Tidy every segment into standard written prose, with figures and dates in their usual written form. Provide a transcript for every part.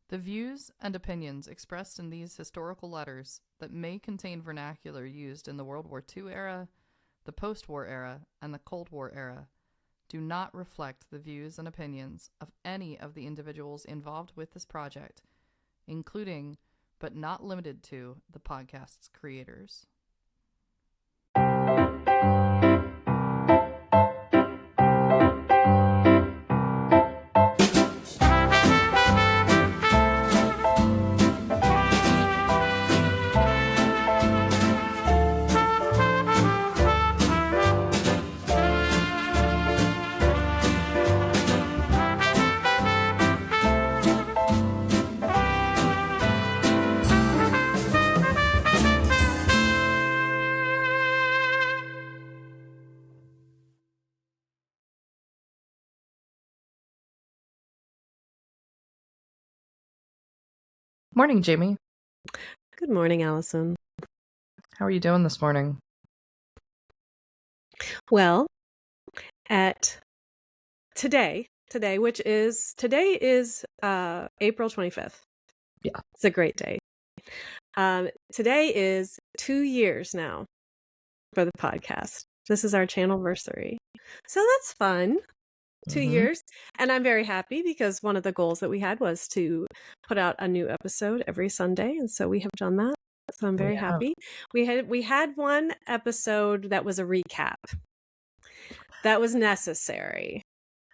The views and opinions expressed in these historical letters that may contain vernacular used in the World War II era, the post-war era, and the Cold War era do not reflect the views and opinions of any of the individuals involved with this project, including, but not limited to, the podcast's creators. Morning, Jamie. Good morning, Allison. How are you doing this morning? Well, at today, which is April 25th. Yeah. It's a great day. Today is 2 years now for the podcast. This is our channelversary. So that's fun. 2 years. And I'm very happy because one of the goals that we had was to put out a new episode every Sunday. And so we have done that. So I'm very happy. We had one episode that was a recap. That was necessary.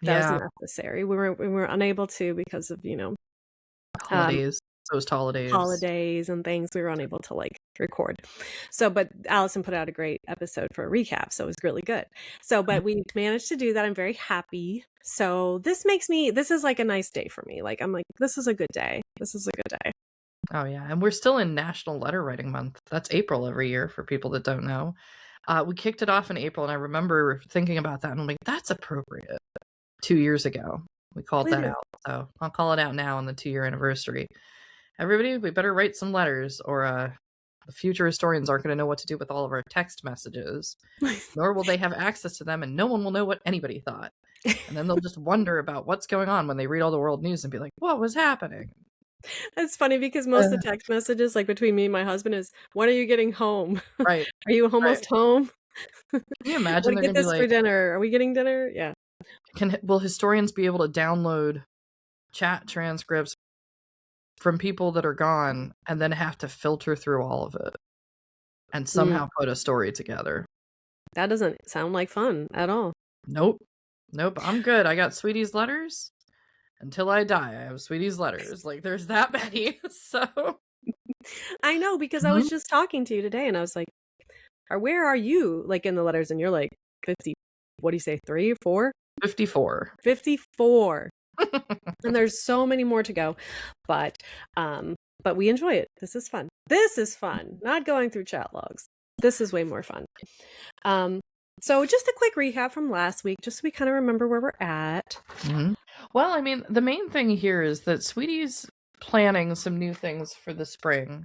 We were unable to because of, holidays. Holidays and things. We were unable to record. So, but Allison put out a great episode for a recap. So it was really good. So, but we managed to do that. I'm very happy. So this is like a nice day for me. I'm like, this is a good day. This is a good day. Oh yeah. And we're still in National Letter Writing Month. That's April every year for people that don't know. We kicked it off in April, and I remember thinking about that and I'm like, that's appropriate. 2 years ago, we called that out. So I'll call it out now on the 2-year anniversary. Everybody, we better write some letters, or the future historians aren't going to know what to do with all of our text messages, nor will they have access to them, and no one will know what anybody thought. And then they'll just wonder about what's going on when they read all the world news and be like, what was happening? That's funny because most of the text messages, between me and my husband, is, when are you getting home? Right. Are you almost home? Can you imagine? Get this for dinner. Are we getting dinner? Yeah. Will historians be able to download chat transcripts from people that are gone and then have to filter through all of it and somehow put a story together? That doesn't sound like fun at all. Nope. I'm good. I got Sweetie's letters. Until I die, I have Sweetie's letters. There's that many. So I know, because I was just talking to you today and I was like, where are you in the letters? And you're like, 50, what do you say, 3 or 4? 54. And there's so many more to go, but we enjoy it. This is fun. Not going through chat logs. This is way more fun. So just a quick recap from last week, just so we kind of remember where we're at. Well, I mean, the main thing here is that Sweetie's planning some new things for the spring.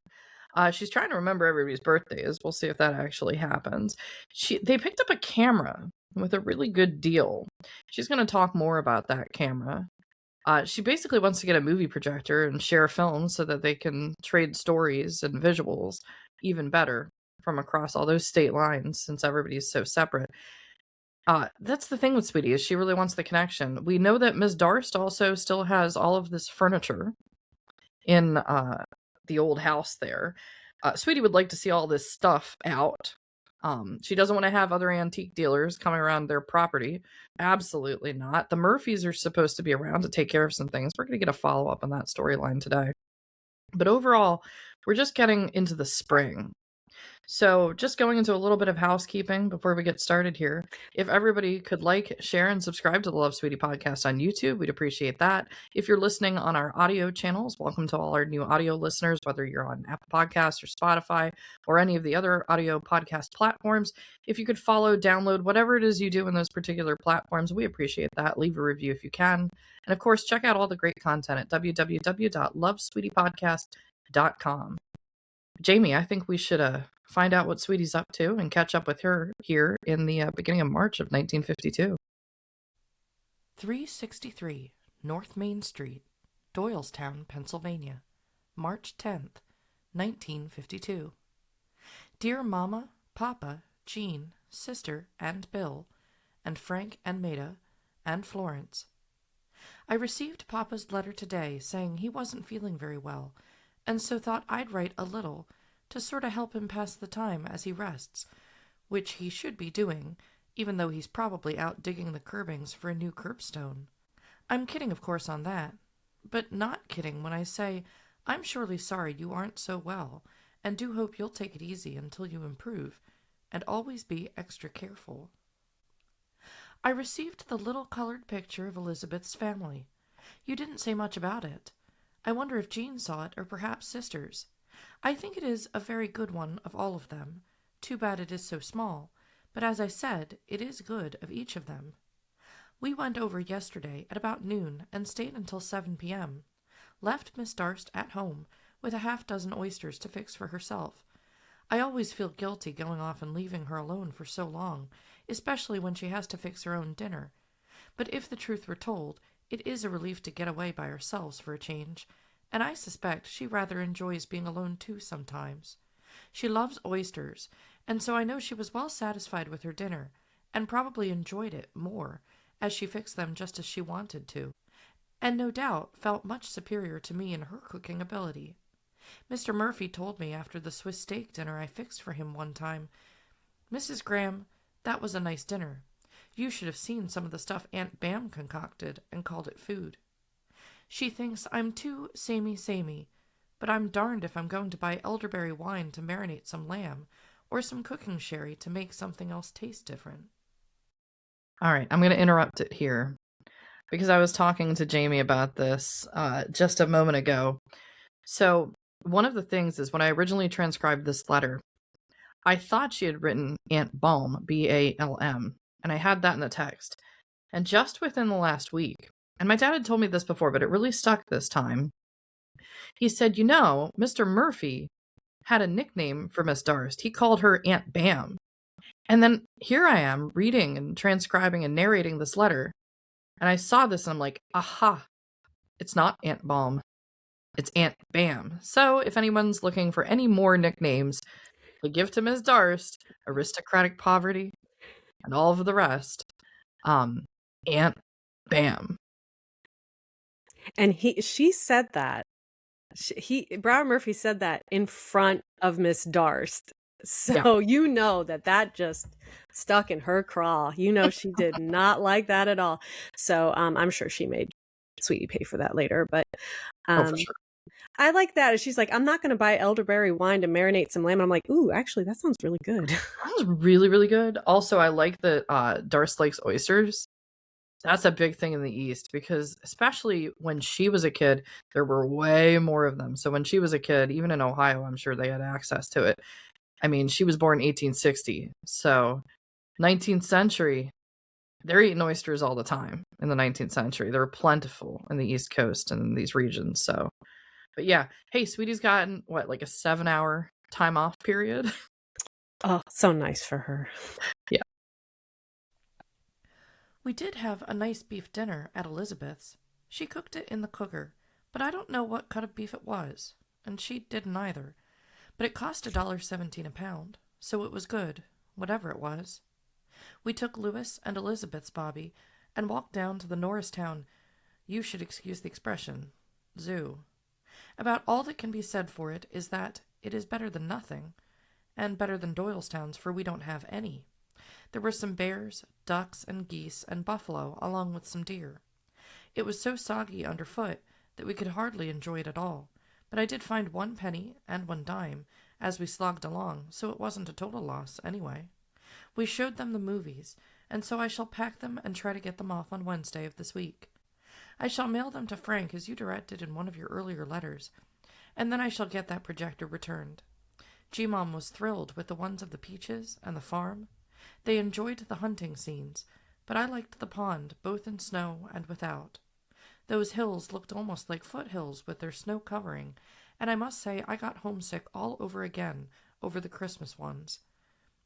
She's trying to remember everybody's birthdays. We'll see if that actually happens. They picked up a camera with a really good deal. She's going to talk more about that camera. She basically wants to get a movie projector and share films so that they can trade stories and visuals even better from across all those state lines, since everybody's so separate. That's the thing with Sweetie, is she really wants the connection. We know that Miss Darst also still has all of this furniture in the old house there. Sweetie would like to see all this stuff out. She doesn't want to have other antique dealers coming around their property. Absolutely not. The Murphys are supposed to be around to take care of some things. We're going to get a follow-up on that storyline today. But overall, we're just getting into the spring. So just going into a little bit of housekeeping before we get started here. If everybody could share, and subscribe to the Love Sweetie podcast on YouTube, we'd appreciate that. If you're listening on our audio channels, welcome to all our new audio listeners, whether you're on Apple Podcasts or Spotify or any of the other audio podcast platforms. If you could follow, download, whatever it is you do in those particular platforms, we appreciate that. Leave a review if you can. And of course, check out all the great content at www.lovesweetiepodcast.com. Jamie, I think we should find out what Sweetie's up to and catch up with her here in the beginning of March of 1952. 363 North Main Street, Doylestown, Pennsylvania, March 10th, 1952. Dear Mama, Papa, Jeanne, Sister, and Bill, and Frank and Maida, and Florence. I received Papa's letter today saying he wasn't feeling very well, and so thought I'd write a little to sort of help him pass the time as he rests, which he should be doing, even though he's probably out digging the curbings for a new curbstone. I'm kidding, of course, on that, but not kidding when I say I'm surely sorry you aren't so well, and do hope you'll take it easy until you improve, and always be extra careful. I received the little colored picture of Elizabeth's family. You didn't say much about it. I wonder if Jeanne saw it, or perhaps sisters. I think it is a very good one of all of them. Too bad it is so small, but as I said, it is good of each of them. We went over yesterday at about noon and stayed until 7 p.m. Left Miss Darst at home with a half-dozen oysters to fix for herself. I always feel guilty going off and leaving her alone for so long, especially when she has to fix her own dinner. But if the truth were told, it is a relief to get away by ourselves for a change, and I suspect she rather enjoys being alone too sometimes. She loves oysters, and so I know she was well satisfied with her dinner, and probably enjoyed it more, as she fixed them just as she wanted to, and no doubt felt much superior to me in her cooking ability. Mr. Murphy told me after the Swiss steak dinner I fixed for him one time, "Mrs. Graham, that was a nice dinner. You should have seen some of the stuff Aunt Bam concocted and called it food." She thinks I'm too samey, but I'm darned if I'm going to buy elderberry wine to marinate some lamb, or some cooking sherry to make something else taste different. All right, I'm going to interrupt it here because I was talking to Jamie about this just a moment ago. So one of the things is when I originally transcribed this letter, I thought she had written Aunt Balm, Balm, and I had that in the text. And just within the last week, and my dad had told me this before, but it really stuck this time, he said, Mr. Murphy had a nickname for Miss Darst. He called her Aunt Bam. And then here I am reading and transcribing and narrating this letter, and I saw this and I'm like, aha, it's not Aunt Balm. It's Aunt Bam. So if anyone's looking for any more nicknames to give to Miss Darst, aristocratic poverty, and all of the rest, Aunt Bam. And she said that. Brower Murphy said that in front of Miss Darst. So yeah. that just stuck in her craw. She did not like that at all. So I'm sure she made Sweetie pay for that later. But for sure. I like that. She's like, I'm not going to buy elderberry wine to marinate some lamb. And I'm like, ooh, actually, that sounds really good. That was really, really good. Also, I like that Darst likes oysters. That's a big thing in the East because especially when she was a kid, there were way more of them. So when she was a kid, even in Ohio, I'm sure they had access to it. I mean, she was born 1860. So 19th century, they're eating oysters all the time in the 19th century. They were plentiful in the East Coast and in these regions. So, but yeah. Hey, Sweetie's gotten, like a 7-hour time off period? Oh, so nice for her. Yeah. We did have a nice beef dinner at Elizabeth's. She cooked it in the cooker, but I don't know what cut of beef it was, and she didn't either. But it cost $1.17 a pound, so it was good, whatever it was. We took Louis and Elizabeth's Bobby and walked down to the Norristown, you should excuse the expression, zoo. About all that can be said for it is that it is better than nothing, and better than Doylestown's, for we don't have any. There were some bears, ducks, and geese, and buffalo, along with some deer. It was so soggy underfoot that we could hardly enjoy it at all, but I did find 1 penny and 1 dime as we slogged along, so it wasn't a total loss anyway. We showed them the movies, and so I shall pack them and try to get them off on Wednesday of this week. I shall mail them to Frank as you directed in one of your earlier letters, and then I shall get that projector returned. G-Mom was thrilled with the ones of the peaches and the farm. They enjoyed the hunting scenes, but I liked the pond, both in snow and without. Those hills looked almost like foothills with their snow covering, and I must say I got homesick all over again over the Christmas ones,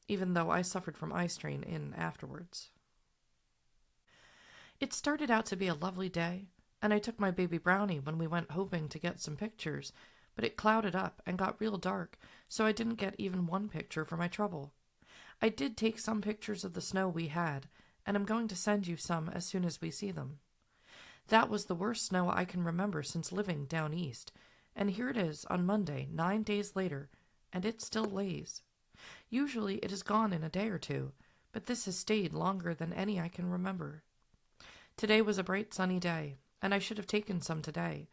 even though I suffered from eye strain afterwards. It started out to be a lovely day, and I took my baby Brownie when we went hoping to get some pictures, but it clouded up and got real dark, so I didn't get even one picture for my trouble. I did take some pictures of the snow we had, and I'm going to send you some as soon as we see them. That was the worst snow I can remember since living down east, and here it is on Monday, 9 days later, and it still lays. Usually it is gone in a day or two, but this has stayed longer than any I can remember. Today was a bright sunny day, and I should have taken some today,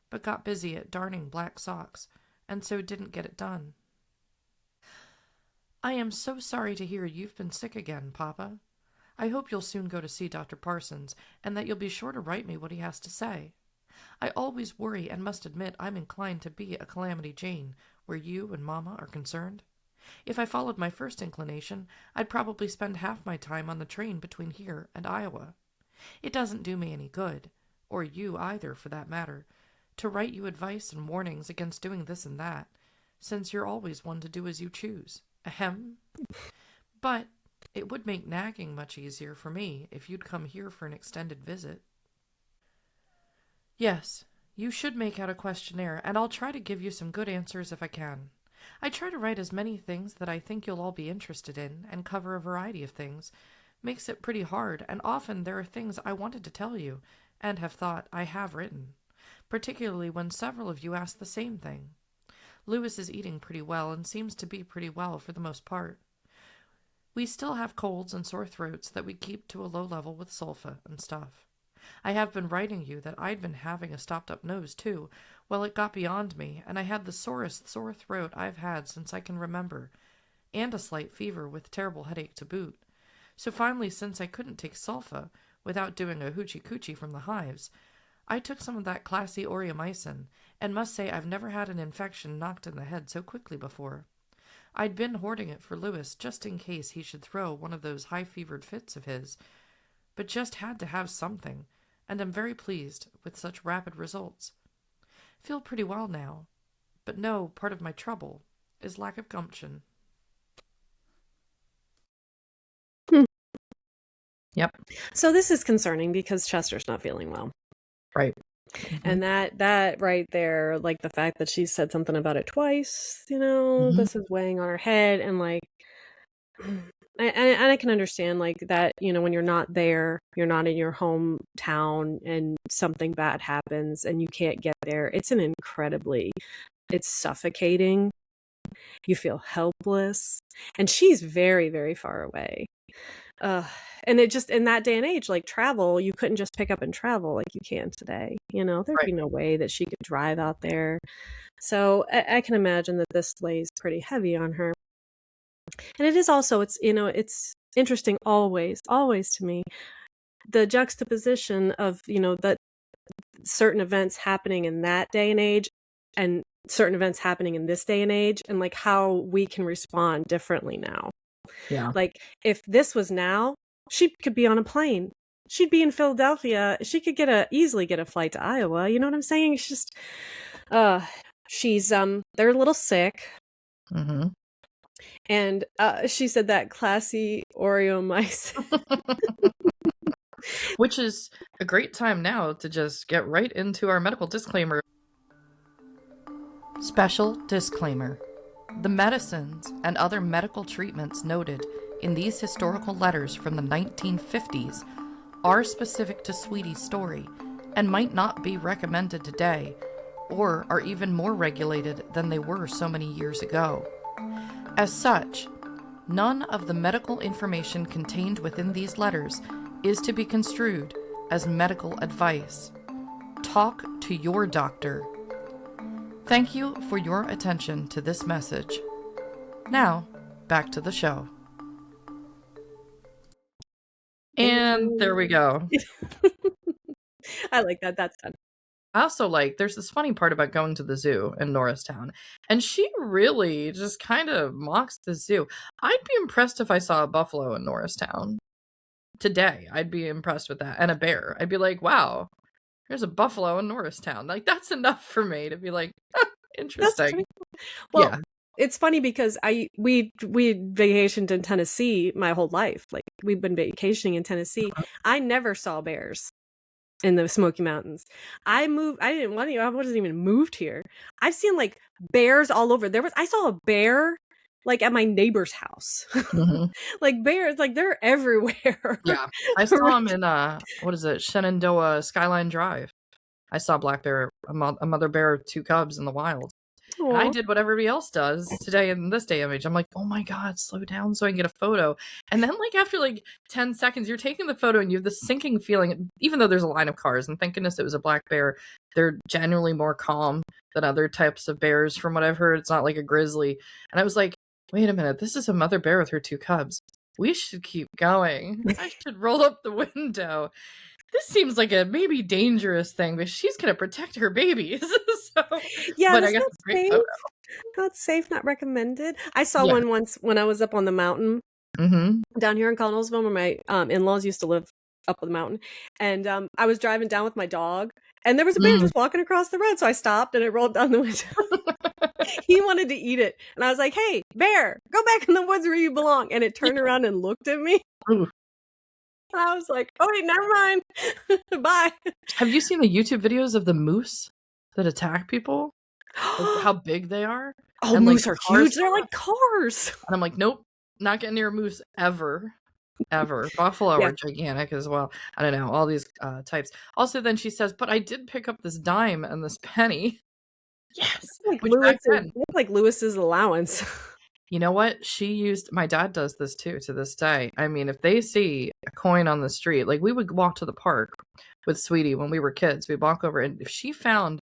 but got busy at darning black socks, and so didn't get it done. I am so sorry to hear you've been sick again, Papa. I hope you'll soon go to see Dr. Parsons, and that you'll be sure to write me what he has to say. I always worry and must admit I'm inclined to be a Calamity Jane, where you and Mama are concerned. If I followed my first inclination, I'd probably spend half my time on the train between here and Iowa. It doesn't do me any good, or you either for that matter, to write you advice and warnings against doing this and that, since you're always one to do as you choose. Ahem. But it would make nagging much easier for me if you'd come here for an extended visit. Yes, you should make out a questionnaire, and I'll try to give you some good answers if I can. I try to write as many things that I think you'll all be interested in, and cover a variety of things. Makes it pretty hard, and often there are things I wanted to tell you, and have thought I have written, particularly when several of you ask the same thing. Lewis is eating pretty well, and seems to be pretty well for the most part. We still have colds and sore throats that we keep to a low level with sulfa and stuff. I have been writing you that I'd been having a stopped-up nose, too. Well, it got beyond me, and I had the sorest sore throat I've had since I can remember, and a slight fever with terrible headache to boot. So finally, since I couldn't take sulfa without doing a hoochie-coochie from the hives, I took some of that classy aureomycin, and must say I've never had an infection knocked in the head so quickly before. I'd been hoarding it for Lewis just in case he should throw one of those high-fevered fits of his, but just had to have something, and am very pleased with such rapid results. Feel pretty well now, but no, part of my trouble is lack of gumption. Yep. So this is concerning because Chester's not feeling well. Right. And that right there, like the fact that she said something about it twice, this is weighing on her head, and like, and I can understand like that, when you're not there, you're not in your hometown, and something bad happens and you can't get there. It's suffocating. You feel helpless, and she's very, very far away. And it just, in that day and age, like travel, you couldn't just pick up and travel like you can today. There'd be no way that she could drive out there. So I can imagine that this lays pretty heavy on her. And it is also, it's interesting always to me, the juxtaposition of, that certain events happening in that day and age and certain events happening in this day and age, and like how we can respond differently now. Yeah. Like if this was now, she could be on a plane. She'd be in Philadelphia. She could easily get a flight to Iowa. You know what I'm saying? It's just, she's, they're a little sick. Mm-hmm. And she said that classy aureomycin. Which is a great time now to just get right into our medical disclaimer. Special disclaimer. The medicines and other medical treatments noted in these historical letters from the 1950s are specific to Sweetie's story and might not be recommended today, or are even more regulated than they were so many years ago. As such, none of the medical information contained within these letters is to be construed as medical advice. Talk to your doctor. Thank you for your attention to this message. Now, back to the show. And there we go. I like that. That's done. I also there's this funny part about going to the zoo in Norristown, and she really just kind of mocks the zoo. I'd be impressed if I saw a buffalo in Norristown today. I'd be impressed with that. And a bear. I'd be like, wow, there's a buffalo in Norristown. Like, that's enough for me to be like, interesting. Well, yeah. It's funny because we vacationed in Tennessee my whole life. Like, we've been vacationing in Tennessee. I never saw bears. in the Smoky Mountains. I wasn't even moved here. I've seen like bears all over. I saw a bear like at my neighbor's house. Mhm. Like bears, like they're everywhere. Yeah. I saw him in, what is it? Shenandoah Skyline Drive. I saw a black bear, a mother bear with 2 cubs in the wild. And I Aw. did what everybody else does today in this day and age. I'm like, oh my God, slow down so I can get a photo. And then, like, after like 10 seconds, you're taking the photo and you have this sinking feeling, even though there's a line of cars. And thank goodness it was a black bear. They're generally more calm than other types of bears, from what I've heard. It's not like a grizzly. And I was like, wait a minute, this is a mother bear with her 2 cubs. We should keep going. I should roll up the window. This seems like a maybe dangerous thing, but she's gonna protect her babies. Yeah, But I that's got not this great safe. photo. Not safe, not recommended. I saw Yeah. one once when I was up on the mountain Mm-hmm. down here in Connellsville, where my in-laws used to live up on the mountain. And I was driving down with my dog, and there was a bear just walking across the road. So I stopped and I rolled down the window. He wanted to eat it. And I was like, hey, bear, go back in the woods where you belong. And it turned around and looked at me. Ooh. And I was like, oh, wait, never mind. Bye. Have you seen the YouTube videos of the moose that attack people? Like how big they are? Oh, And, like, moose the are cars huge. They're come like cars. And I'm like, nope, not getting near a moose ever. Ever. Buffalo Yeah. are gigantic as well. I don't know, all these types. Also, then she says, but I did pick up this dime and this penny. Yes. Which back then, Like Lewis's allowance. you know what? My dad does this too to this day. I mean, if they see a coin on the street, like we would walk to the park with Sweetie when we were kids, we'd walk over, and if she found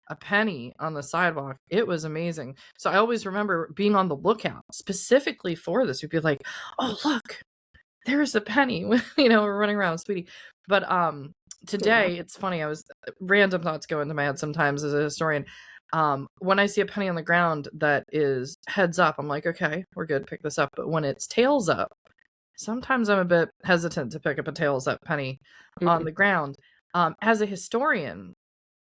a penny on the sidewalk, it was amazing. So I always remember being on the lookout specifically for this. We'd be like, oh, look, there's a penny. We're running around with Sweetie. But today, it's funny. Random thoughts go into my head sometimes as a historian. When I see a penny on the ground that is heads up, I'm like, okay, we're good, pick this up. But when it's tails up, sometimes I'm a bit hesitant to pick up a tails up penny on the ground. As a historian,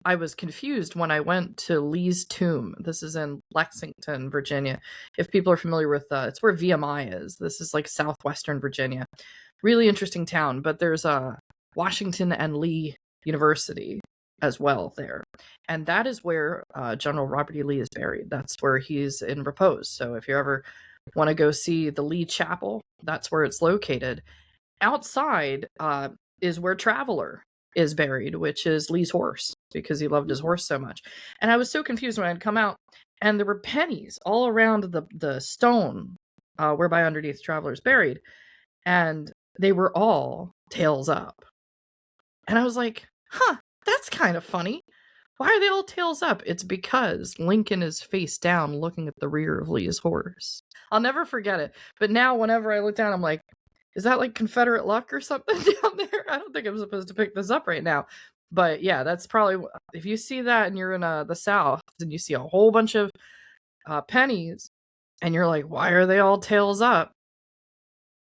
I was confused when I went to Lee's tomb. This is in Lexington, Virginia. If people are familiar with, it's where VMI is. This is like southwestern Virginia. Really interesting town, but there's Washington and Lee University as well there. And that is where General Robert E. Lee is buried. That's where he's in repose. So if you ever want to go see the Lee Chapel, that's where it's located. Outside is where Traveler is buried, which is Lee's horse, because he loved his horse so much. And I was so confused when I'd come out, and there were pennies all around the stone whereby underneath Traveler's buried, and they were all tails up. And I was like, huh, that's kind of funny. Why are they all tails up? It's because Lincoln is face down looking at the rear of Lee's horse. I'll never forget it. But now whenever I look down, I'm like, is that like Confederate luck or something down there? I don't think I'm supposed to pick this up right now. But yeah, that's probably, if you see that and you're in the South and you see a whole bunch of pennies and you're like, why are they all tails up?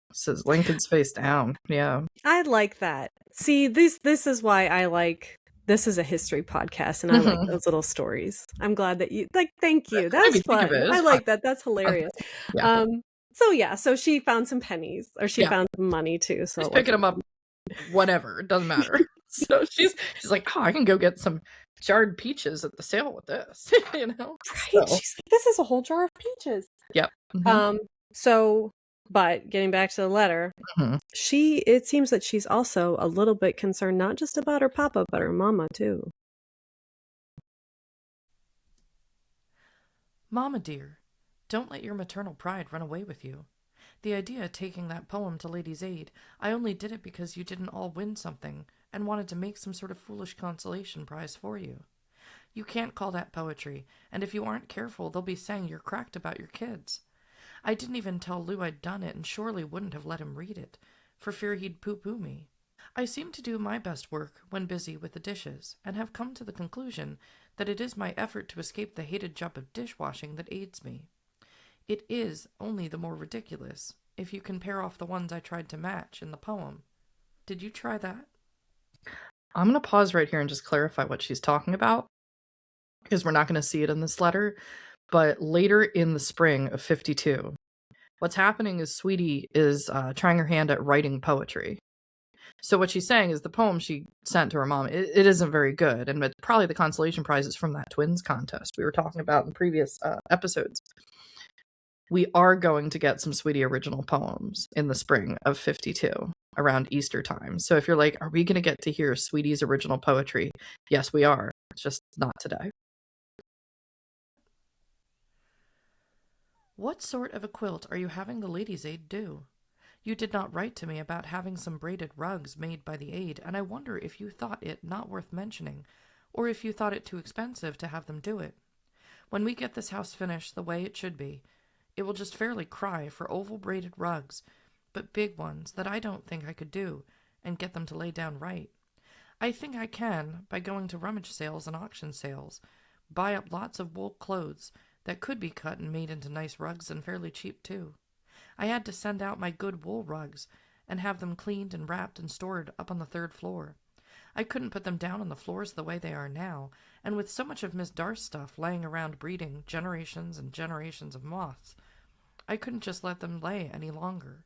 It says Lincoln's face down. Yeah. I like that. See, this is why I like, this is a history podcast, and I like those little stories. I'm glad that you, like, thank you. That's fun. I like that. That's hilarious. Yeah. So she found some pennies, or she found some money too. So she's picking them up, whatever, it doesn't matter. So she's like, oh, I can go get some jarred peaches at the sale with this, Right. So. She's like, this is a whole jar of peaches. Yep. But getting back to the letter, it seems that she's also a little bit concerned, not just about her papa, but her mama too. Mama dear, don't let your maternal pride run away with you. The idea of taking that poem to Lady's Aid, I only did it because you didn't all win something and wanted to make some sort of foolish consolation prize for you. You can't call that poetry, and if you aren't careful, they'll be saying you're cracked about your kids. I didn't even tell Lou I'd done it and surely wouldn't have let him read it, for fear he'd poo-poo me. I seem to do my best work when busy with the dishes, and have come to the conclusion that it is my effort to escape the hated job of dishwashing that aids me. It is only the more ridiculous if you compare off the ones I tried to match in the poem. Did you try that? I'm going to pause right here and just clarify what she's talking about, because we're not going to see it in this letter. But later in the spring of 52, what's happening is Sweetie is trying her hand at writing poetry. So what she's saying is the poem she sent to her mom, it isn't very good. And probably the consolation prize is from that twins contest we were talking about in previous episodes. We are going to get some Sweetie original poems in the spring of 52 around Easter time. So if you're like, are we going to get to hear Sweetie's original poetry? Yes, we are. It's just not today. What sort of a quilt are you having the ladies' aid do? You did not write to me about having some braided rugs made by the aid, and I wonder if you thought it not worth mentioning, or if you thought it too expensive to have them do it. When we get this house finished the way it should be, it will just fairly cry for oval braided rugs, but big ones that I don't think I could do, and get them to lay down right. I think I can by going to rummage sales and auction sales, buy up lots of wool clothes that could be cut and made into nice rugs and fairly cheap too. I had to send out my good wool rugs and have them cleaned and wrapped and stored up on the 3rd floor. I couldn't put them down on the floors the way they are now, and with so much of Miss Darst stuff laying around breeding generations and generations of moths, I couldn't just let them lay any longer.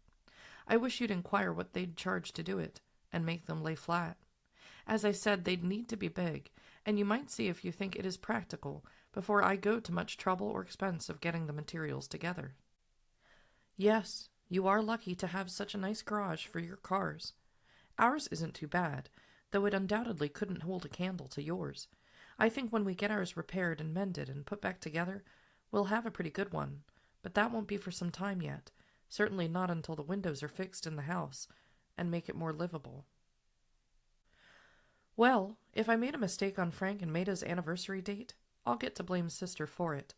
I wish you'd inquire what they'd charge to do it, and make them lay flat. As I said, they'd need to be big, and you might see if you think it is practical before I go to much trouble or expense of getting the materials together. Yes, you are lucky to have such a nice garage for your cars. Ours isn't too bad, though it undoubtedly couldn't hold a candle to yours. I think when we get ours repaired and mended and put back together, we'll have a pretty good one, but that won't be for some time yet, certainly not until the windows are fixed in the house and make it more livable. Well, if I made a mistake on Frank and Maida's anniversary date, I'll get to blame Sister for it.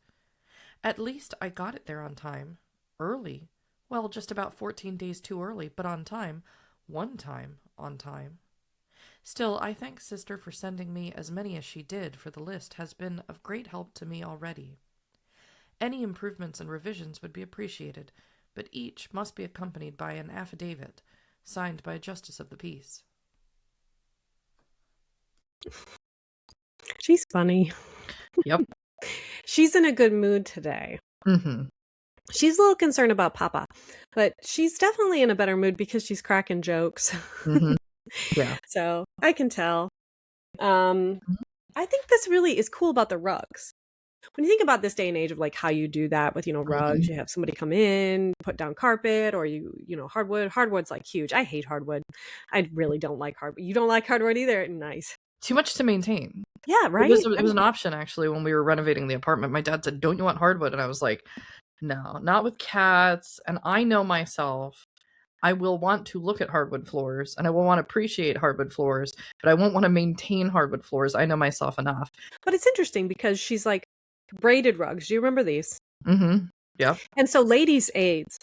At least I got it there on time. Early. Well, just about 14 days too early, but on time. One time on time. Still, I thank Sister for sending me as many as she did, for the list has been of great help to me already. Any improvements and revisions would be appreciated, but each must be accompanied by an affidavit, signed by a Justice of the Peace. She's funny. Yep. She's in a good mood today. Mm-hmm. She's a little concerned about Papa, but she's definitely in a better mood because she's cracking jokes. Mm-hmm. Yeah. So I can tell. I think this really is cool about the rugs. When you think about this day and age of like how you do that with, rugs, you have somebody come in, put down carpet, or hardwood. Hardwood's like huge. I hate hardwood. I really don't like hardwood. You don't like hardwood either? Nice. Too much to maintain. Yeah, right? It was an option, actually, when we were renovating the apartment. My dad said, don't you want hardwood? And I was like, no, not with cats. And I know myself. I will want to look at hardwood floors, and I will want to appreciate hardwood floors, but I won't want to maintain hardwood floors. I know myself enough. But it's interesting because she's like, braided rugs. Do you remember these? Mm-hmm. Yeah. And so ladies' aids.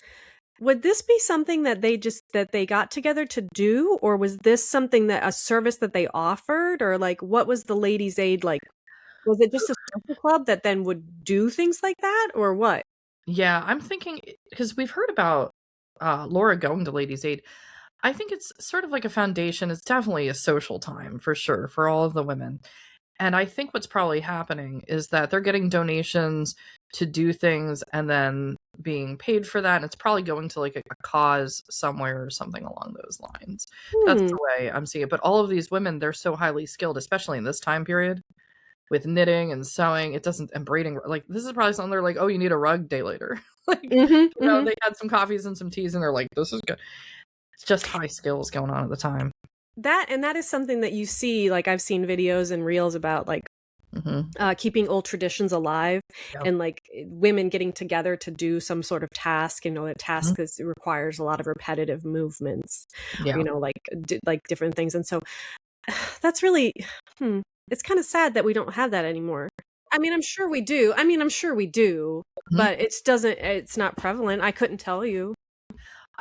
Would this be something that they got together to do, or was this something that a service that they offered, or like what was the ladies' aid like? Was it just a social club that then would do things like that, or what? Yeah, I'm thinking, because we've heard about Laura going to Ladies' Aid. I think it's sort of like a foundation. It's definitely a social time for sure for all of the women. And I think what's probably happening is that they're getting donations to do things and then being paid for that. And it's probably going to like a cause somewhere or something along those lines. That's the way I'm seeing it. But all of these women, they're so highly skilled, especially in this time period with knitting and sewing. And braiding. Like, this is probably something they're like, oh, you need a rug day later. Like, they had some coffees and some teas and they're like, this is good. It's just high skills going on at the time. That is something that you see, like I've seen videos and reels about like keeping old traditions alive. Yep. And like women getting together to do some sort of task, a task that requires a lot of repetitive movements, like different things. And so that's really, it's kind of sad that we don't have that anymore. I mean, I'm sure we do, but it's not prevalent. I couldn't tell you.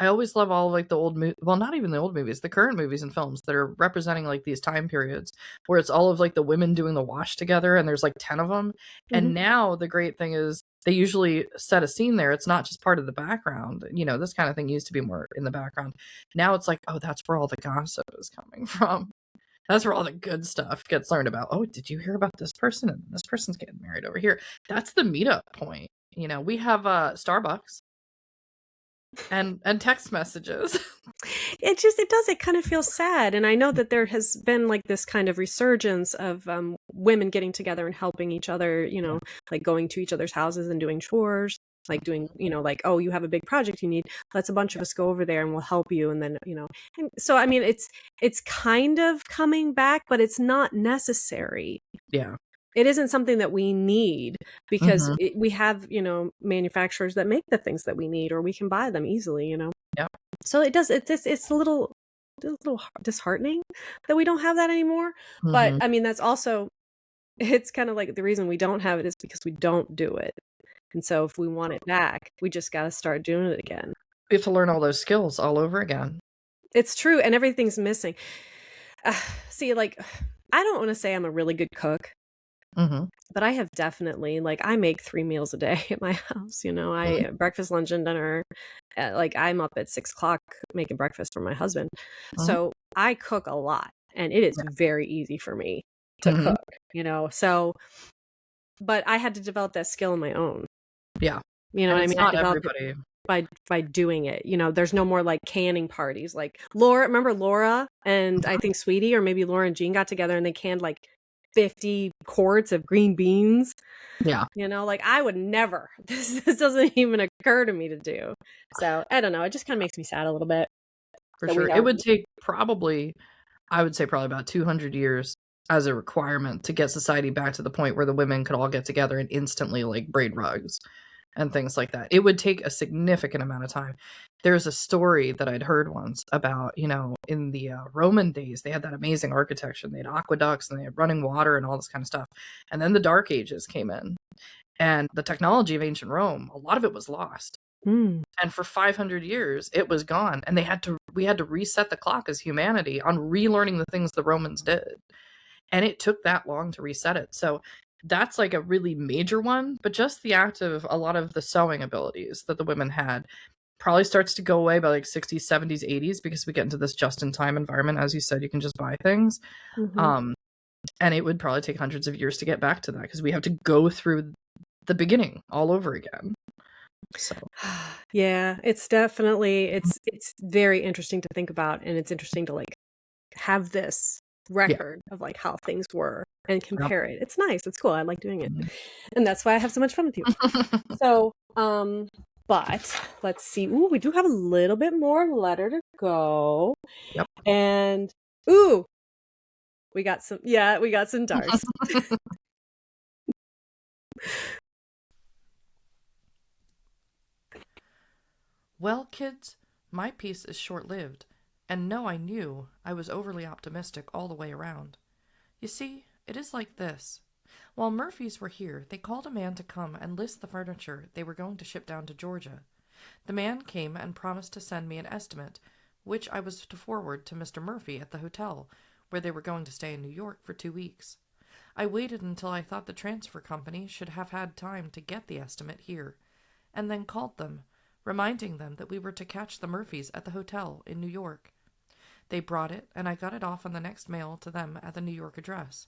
I always love all of like the old not even the old movies, the current movies and films that are representing like these time periods where it's all of like the women doing the wash together and there's like 10 of them. And now the great thing is they usually set a scene there. It's not just part of the background. This kind of thing used to be more in the background. Now it's like, oh, that's where all the gossip is coming from. That's where all the good stuff gets learned about. Oh, did you hear about this person? And this person's getting married over here. That's the meetup point. We have Starbucks. and text messages. It kind of feel sad. And I know that there has been like this kind of resurgence of women getting together and helping each other, like going to each other's houses and doing chores, like doing, like, oh, you have a big project you need, let's a bunch of us go over there and we'll help you. And then, and so, I mean, it's kind of coming back, but it's not necessary. Yeah. It isn't something that we need because we have, manufacturers that make the things that we need, or we can buy them easily, Yeah. So it's a little disheartening that we don't have that anymore. But I mean, that's also, it's kind of like the reason we don't have it is because we don't do it. And so if we want it back, we just got to start doing it again. We have to learn all those skills all over again. It's true. And everything's missing. See, like, I don't want to say I'm a really good cook. But I have definitely, like, I make 3 meals a day at my house. I breakfast, lunch, and dinner. Like, I'm up at 6 o'clock making breakfast for my husband. So I cook a lot, and it is very easy for me to cook. So, but I had to develop that skill on my own. Yeah. You know what I mean? Not everybody. By doing it. There's no more like canning parties. Like remember Laura and I think Sweetie, or maybe Laura and Jeanne got together and they canned like 50 quarts of green beans. Yeah. Like I would never. This doesn't even occur to me to do. So I don't know. It just kind of makes me sad a little bit. For sure. It would take I would say probably about 200 years as a requirement to get society back to the point where the women could all get together and instantly like braid rugs and things like that. It would take a significant amount of time. There's a story that I'd heard once about, in the Roman days, they had that amazing architecture. They had aqueducts and they had running water and all this kind of stuff. And then the Dark Ages came in, and the technology of ancient Rome, a lot of it was lost. And for 500 years, it was gone. And we had to reset the clock as humanity on relearning the things the Romans did. And it took that long to reset it. So that's like a really major one. But just the act of a lot of the sewing abilities that the women had probably starts to go away by like 60s, 70s, 80s, because we get into this just-in-time environment. As you said, you can just buy things. And it would probably take hundreds of years to get back to that, because we have to go through the beginning all over again. So yeah, it's definitely, it's very interesting to think about, and it's interesting to like have this record of like how things were and compare it. It's nice. It's cool. I like doing it. And that's why I have so much fun with you. So, but let's see. Ooh, we do have a little bit more letter to go. Yep. And we got some Darst. Well, kids, my piece is short-lived, and no, I knew I was overly optimistic all the way around. You see, it is like this. While Murphys were here, they called a man to come and list the furniture they were going to ship down to Georgia. The man came and promised to send me an estimate, which I was to forward to Mr. Murphy at the hotel, where they were going to stay in New York for 2 weeks. I waited until I thought the transfer company should have had time to get the estimate here, and then called them, reminding them that we were to catch the Murphys at the hotel in New York. They brought it, and I got it off on the next mail to them at the New York address.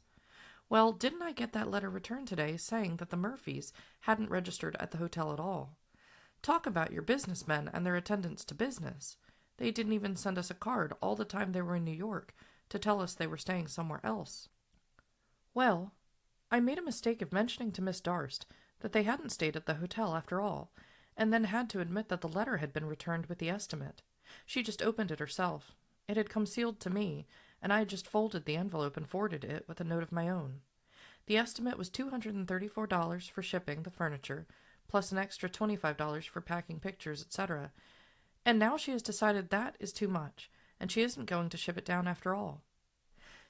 Well, didn't I get that letter returned today saying that the Murphys hadn't registered at the hotel at all? Talk about your businessmen and their attendance to business. They didn't even send us a card all the time they were in New York to tell us they were staying somewhere else. Well, I made a mistake of mentioning to Miss Darst that they hadn't stayed at the hotel after all, and then had to admit that the letter had been returned with the estimate. She just opened it herself. It had come sealed to me, and I had just folded the envelope and forwarded it with a note of my own. The estimate was $234 for shipping the furniture, plus an extra $25 for packing pictures, etc. And now she has decided that is too much, and she isn't going to ship it down after all.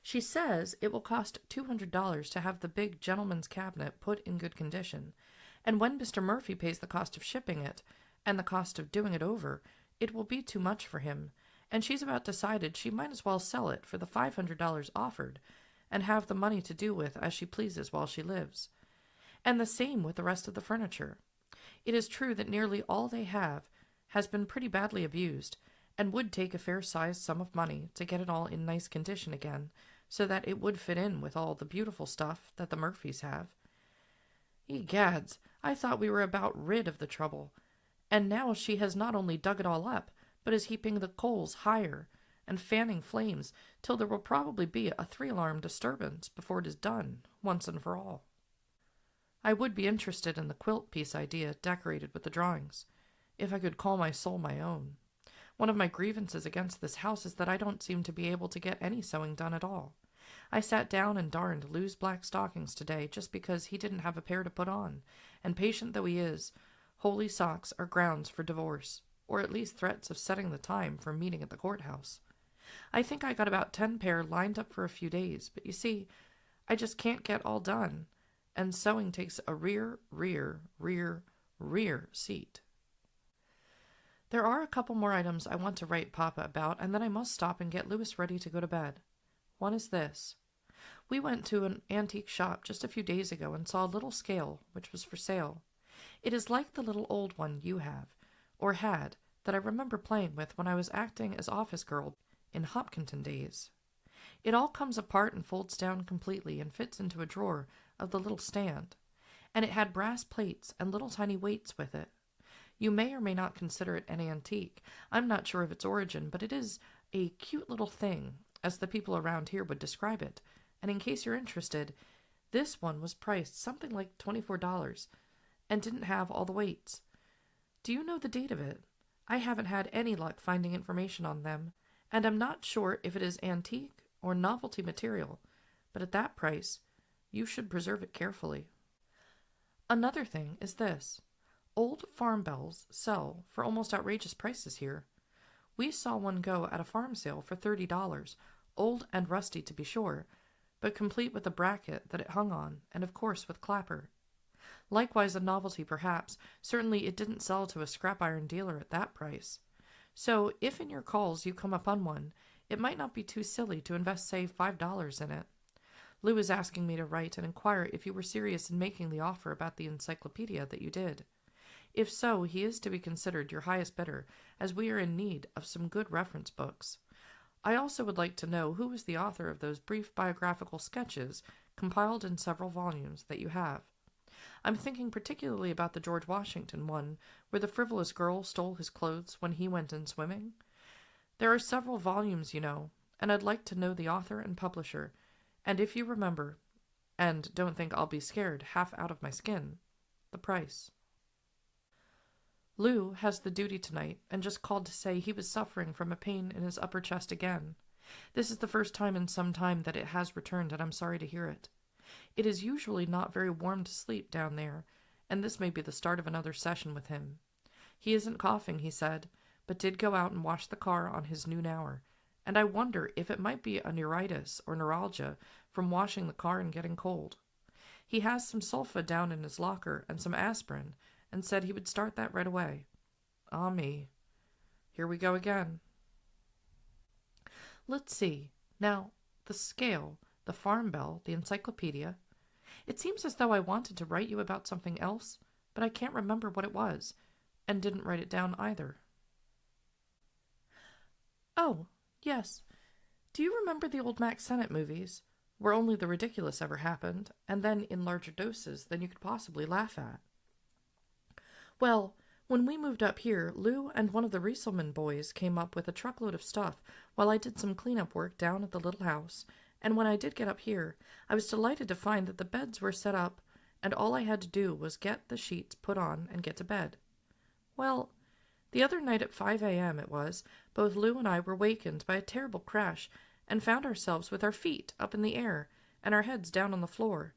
She says it will cost $200 to have the big gentleman's cabinet put in good condition, and when Mr. Murphy pays the cost of shipping it, and the cost of doing it over, it will be too much for him, and she's about decided she might as well sell it for the $500 offered, and have the money to do with as she pleases while she lives. And the same with the rest of the furniture. It is true that nearly all they have has been pretty badly abused, and would take a fair-sized sum of money to get it all in nice condition again, so that it would fit in with all the beautiful stuff that the Murphys have. Egads, I thought we were about rid of the trouble, And now she has not only dug it all up, but is heaping the coals higher and fanning flames till there will probably be a 3-alarm disturbance before it is done, once and for all. I would be interested in the quilt piece idea decorated with the drawings, if I could call my soul my own. One of my grievances against this house is that I don't seem to be able to get any sewing done at all. I sat down and darned Lou's black stockings today just because he didn't have a pair to put on, and patient though he is, holy socks are grounds for divorce, or at least threats of setting the time for meeting at the courthouse. I think I got about 10 pair lined up for a few days, but you see, I just can't get all done, and sewing takes a rear seat. There are a couple more items I want to write Papa about, and then I must stop and get Louis ready to go to bed. One is this. We went to an antique shop just a few days ago and saw a little scale, which was for sale. It is like the little old one you have, or had, that I remember playing with when I was acting as office girl in Hopkinton days. It all comes apart and folds down completely and fits into a drawer of the little stand, and it had brass plates and little tiny weights with it. You may or may not consider it an antique. I'm not sure of its origin, but it is a cute little thing, as the people around here would describe it, and in case you're interested, this one was priced something like $24 and didn't have all the weights. Do you know the date of it? I haven't had any luck finding information on them, and I'm not sure if it is antique or novelty material, but at that price, you should preserve it carefully. Another thing is this. Old farm bells sell for almost outrageous prices here. We saw one go at a farm sale for $30, old and rusty to be sure, but complete with a bracket that it hung on, and of course with clapper. Likewise a novelty perhaps, certainly it didn't sell to a scrap iron dealer at that price. So if in your calls you come upon one, it might not be too silly to invest, say, $5 in it. Lou is asking me to write and inquire if you were serious in making the offer about the encyclopedia that you did. If so, he is to be considered your highest bidder, as we are in need of some good reference books. I also would like to know who is the author of those brief biographical sketches compiled in several volumes that you have. I'm thinking particularly about the George Washington one, where the frivolous girl stole his clothes when he went in swimming. There are several volumes, you know, and I'd like to know the author and publisher, and if you remember, and don't think I'll be scared half out of my skin, the price. Lou has the duty tonight, and just called to say he was suffering from a pain in his upper chest again. This is the first time in some time that it has returned, and I'm sorry to hear it. It is usually not very warm to sleep down there, and this may be the start of another session with him. He isn't coughing, he said, but did go out and wash the car on his noon hour, and I wonder if it might be a neuritis or neuralgia from washing the car and getting cold. He has some sulfa down in his locker and some aspirin, and said he would start that right away. Ah me. Here we go again. Let's see. Now, the scale, the farm bell, the encyclopedia. It seems as though I wanted to write you about something else, but I can't remember what it was, and didn't write it down either. Oh, yes. Do you remember the old Mack Sennett movies, where only the ridiculous ever happened, and then in larger doses than you could possibly laugh at? Well, when we moved up here, Lou and one of the Rieselman boys came up with a truckload of stuff while I did some cleanup work down at the little house, and when I did get up here, I was delighted to find that the beds were set up, and all I had to do was get the sheets put on and get to bed. Well, the other night at 5 a.m. it was, both Lou and I were wakened by a terrible crash, and found ourselves with our feet up in the air, and our heads down on the floor.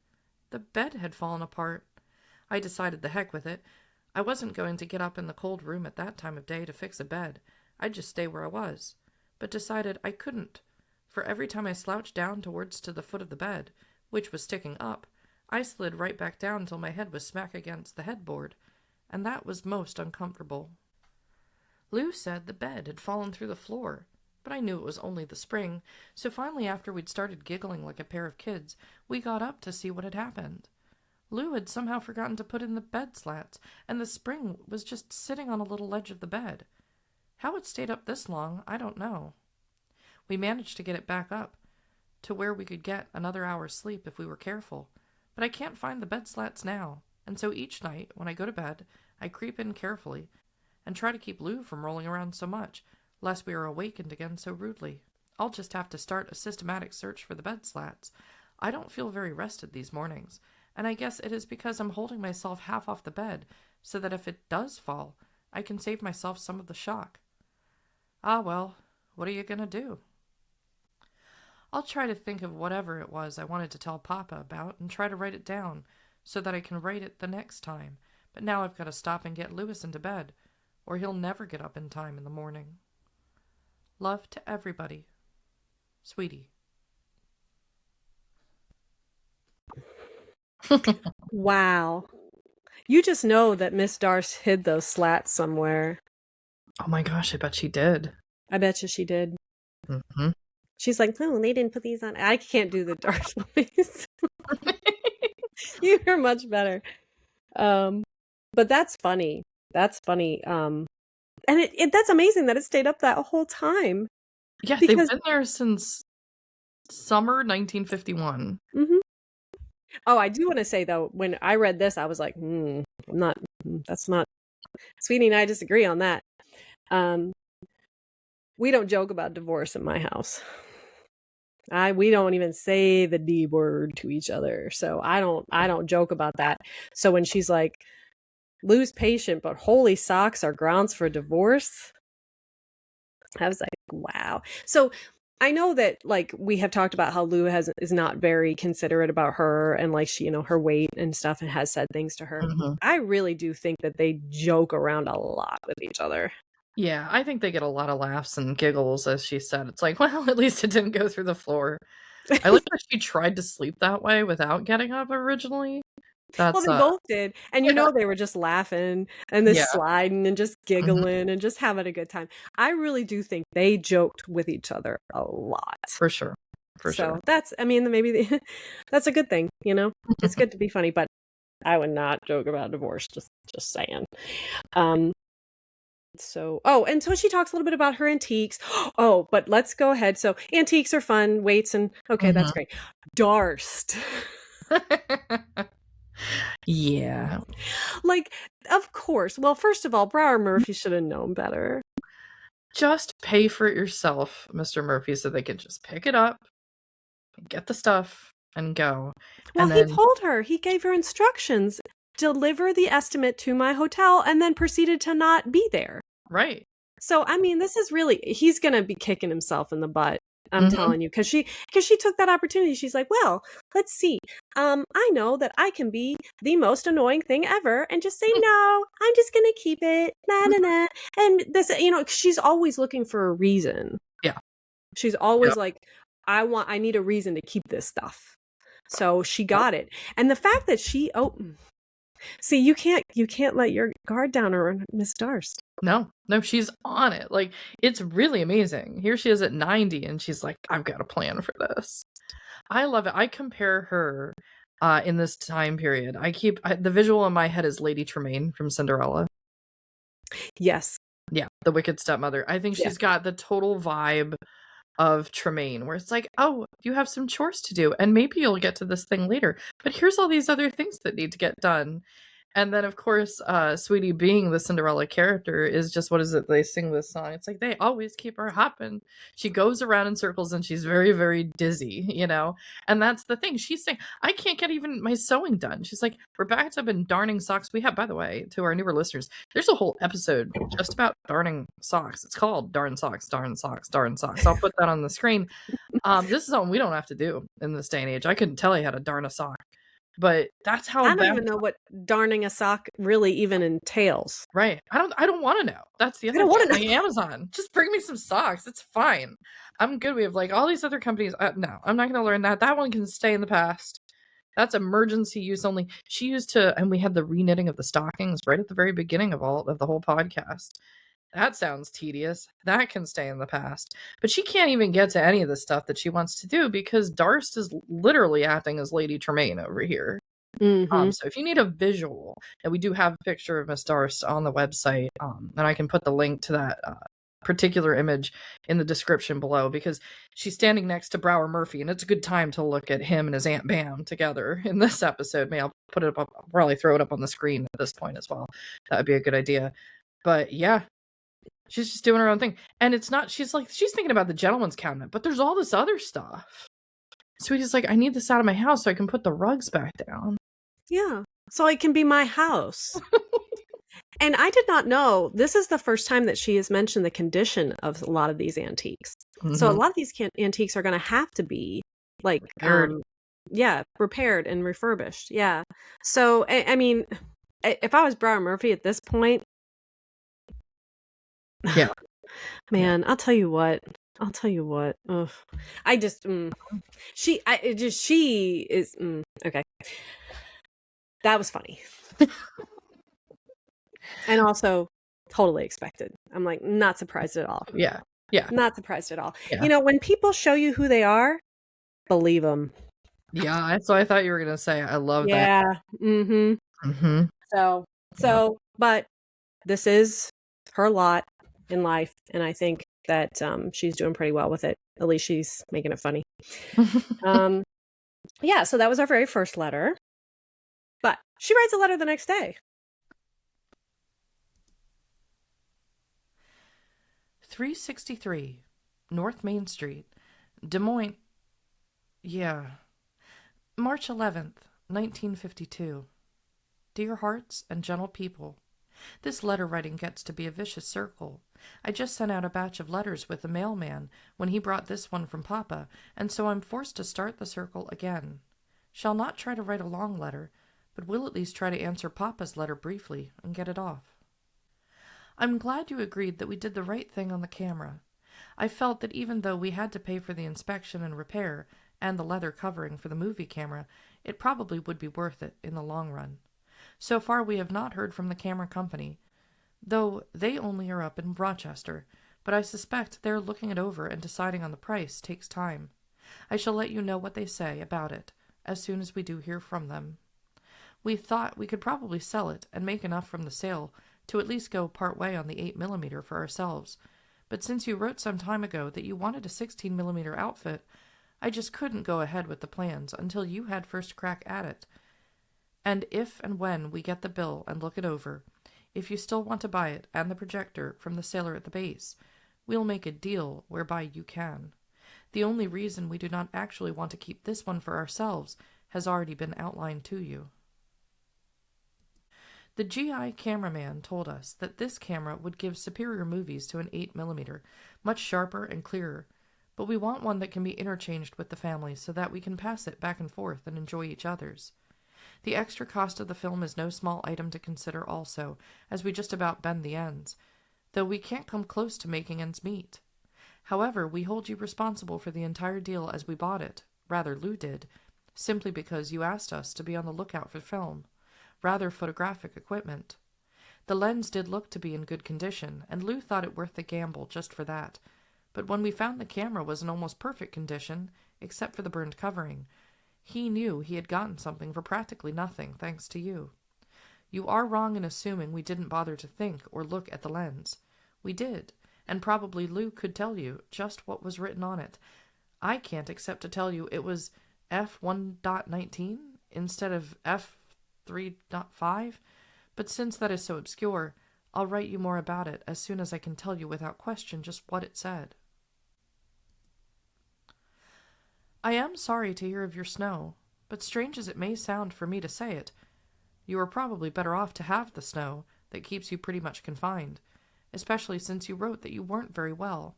The bed had fallen apart. I decided the heck with it. I wasn't going to get up in the cold room at that time of day to fix a bed. I'd just stay where I was. But decided I couldn't, for every time I slouched down towards to the foot of the bed, which was sticking up, I slid right back down till my head was smack against the headboard, and that was most uncomfortable. Lou said the bed had fallen through the floor, but I knew it was only the spring, so finally after we'd started giggling like a pair of kids, we got up to see what had happened. Lou had somehow forgotten to put in the bed slats, and the spring was just sitting on a little ledge of the bed. How it stayed up this long, I don't know. We managed to get it back up, to where we could get another hour's sleep if we were careful, but I can't find the bed slats now, and so each night, when I go to bed, I creep in carefully, and try to keep Lou from rolling around so much, lest we are awakened again so rudely. I'll just have to start a systematic search for the bed slats. I don't feel very rested these mornings, and I guess it is because I'm holding myself half off the bed, so that if it does fall, I can save myself some of the shock. Ah, well, what are you going to do? I'll try to think of whatever it was I wanted to tell Papa about and try to write it down so that I can write it the next time. But now I've got to stop and get Louis into bed, or he'll never get up in time in the morning. Love to everybody. Sweetie. Wow. You just know that Miss Darst hid those slats somewhere. Oh my gosh, I bet she did. I bet you she did. Mm-hmm. She's like, oh, they didn't put these on. I can't do the Darst voice. You're much better. But that's funny. That's funny. And that's amazing that it stayed up that whole time. Yeah, they've been there since summer 1951. Mm-hmm. Oh, I do want to say, though, when I read this, I was like, that's not. Sweetie and I disagree on that. We don't joke about divorce in my house. We don't even say the D word to each other. So I don't joke about that. So when she's like, lose patient, but holy socks are grounds for divorce, I was like, wow. So I know that, like, we have talked about how Lou is not very considerate about her and, like, she, her weight and stuff, and has said things to her. Mm-hmm. I really do think that they joke around a lot with each other. Yeah, I think they get a lot of laughs and giggles, as she said. It's like, well, at least it didn't go through the floor. I like that she tried to sleep that way without getting up originally. Well, they both did. And they were just laughing and sliding and just giggling and just having a good time. I really do think they joked with each other a lot. For sure. So that's, maybe that's a good thing, It's good to be funny, but I would not joke about divorce, just saying. And so she talks a little bit about her antiques. Oh, but let's go ahead. So antiques are fun, weights, and okay, that's great. Darst. Yeah. Like, of course. Well, first of all, Brower Murphy should have known better. Just pay for it yourself, Mr. Murphy, so they can just pick it up, get the stuff, and go. Well, he told her. He gave her instructions. Deliver the estimate to my hotel, and then proceeded to not be there. Right. So, this is really, he's going to be kicking himself in the butt. I'm telling you, because she took that opportunity. She's like, well, let's see. I know that I can be the most annoying thing ever and just say, no, I'm just going to keep it. Nah, nah, nah. And this, she's always looking for a reason. Yeah. She's always like, I need a reason to keep this stuff. So she got it. And the fact that see, you can't let your guard down around Miss Darst. No, she's on it. Like, it's really amazing. Here she is at 90, and she's like, I've got a plan for this. I love it. I compare her in this time period. The visual in my head is Lady Tremaine from Cinderella. Yes. Yeah, the wicked stepmother. I think she's got the total vibe of Tremaine, where it's like, oh, you have some chores to do, and maybe you'll get to this thing later, but here's all these other things that need to get done. And then, of course, Sweetie, being the Cinderella character, is just, what is it? They sing this song. It's like, they always keep her hopping. She goes around in circles and she's very, very dizzy, And that's the thing. She's saying, I can't get even my sewing done. She's like, we're backed up in darning socks. We have, by the way, to our newer listeners, there's a whole episode just about darning socks. It's called Darn Socks, Darn Socks, Darn Socks. I'll put that on the screen. This is something we don't have to do in this day and age. I couldn't tell you how to darn a sock. But that's how I don't even know what darning a sock really even entails. Right. I don't want to know. That's the other thing. Like, Amazon, just bring me some socks. It's fine. I'm good. We have like all these other companies. No, I'm not going to learn that. That one can stay in the past. That's emergency use only. She used to, and we had the reknitting of the stockings right at the very beginning of the whole podcast. That sounds tedious. That can stay in the past. But she can't even get to any of the stuff that she wants to do because Darst is literally acting as Lady Tremaine over here. Mm-hmm. So if you need a visual, and we do have a picture of Miss Darst on the website, and I can put the link to that particular image in the description below, because she's standing next to Brower Murphy, and it's a good time to look at him and his Aunt Bam together in this episode. Maybe I'll put it up. I'll probably throw it up on the screen at this point as well. That would be a good idea. But yeah, she's just doing her own thing. And it's not, she's thinking about the gentleman's cabinet, but there's all this other stuff. Sweetie's like, I need this out of my house so I can put the rugs back down. Yeah. So it can be my house. And I did not know, this is the first time that she has mentioned the condition of a lot of these antiques. So a lot of these antiques are going to have to be like, repaired and refurbished. Yeah. So, I mean, if I was Brian Murphy at this point, yeah, man, I'll tell you what. Ugh. I just, she is, okay. That was funny. And also totally expected. I'm like, not surprised at all. Yeah. Not surprised at all. Yeah. You know, when people show you who they are, believe them. Yeah, that's what I thought you were going to say. I love that. Yeah. Mm-hmm. So, but this is her lot in life. And I think that she's doing pretty well with it. At least she's making it funny. Yeah, so that was our very first letter. But she writes a letter the next day. 363 North Main Street, Des Moines. Yeah. March 11th, 1952. Dear hearts and gentle people, this letter writing gets to be a vicious circle. I just sent out a batch of letters with the mailman when he brought this one from Papa, and so I'm forced to start the circle again. Shall not try to write a long letter, but will at least try to answer Papa's letter briefly and get it off. I'm glad you agreed that we did the right thing on the camera. I felt that even though we had to pay for the inspection and repair and the leather covering for the movie camera, it probably would be worth it in the long run. So far we have not heard from the camera company, though they only are up in Rochester, but I suspect their looking it over and deciding on the price takes time. I shall let you know what they say about it as soon as we do hear from them. We thought we could probably sell it and make enough from the sale to at least go part way on the 8mm for ourselves, but since you wrote some time ago that you wanted a 16mm outfit, I just couldn't go ahead with the plans until you had first crack at it. And if and when we get the bill and look it over, if you still want to buy it and the projector from the sailor at the base, we'll make a deal whereby you can. The only reason we do not actually want to keep this one for ourselves has already been outlined to you. The GI cameraman told us that this camera would give superior movies to an 8mm, much sharper and clearer, but we want one that can be interchanged with the family so that we can pass it back and forth and enjoy each other's. The extra cost of the film is no small item to consider also, as we just about bend the ends, though we can't come close to making ends meet. However, we hold you responsible for the entire deal as we bought it, rather Lou did, simply because you asked us to be on the lookout for film. Rather photographic equipment. The lens did look to be in good condition, and Lou thought it worth the gamble just for that. But when we found the camera was in almost perfect condition, except for the burned covering, he knew he had gotten something for practically nothing, thanks to you. You are wrong in assuming we didn't bother to think or look at the lens. We did, and probably Lou could tell you just what was written on it. I can't except to tell you it was f1.19 instead of f3.5, but since that is so obscure, I'll write you more about it as soon as I can tell you without question just what it said. I am sorry to hear of your snow, but strange as it may sound for me to say it, you are probably better off to have the snow that keeps you pretty much confined, especially since you wrote that you weren't very well.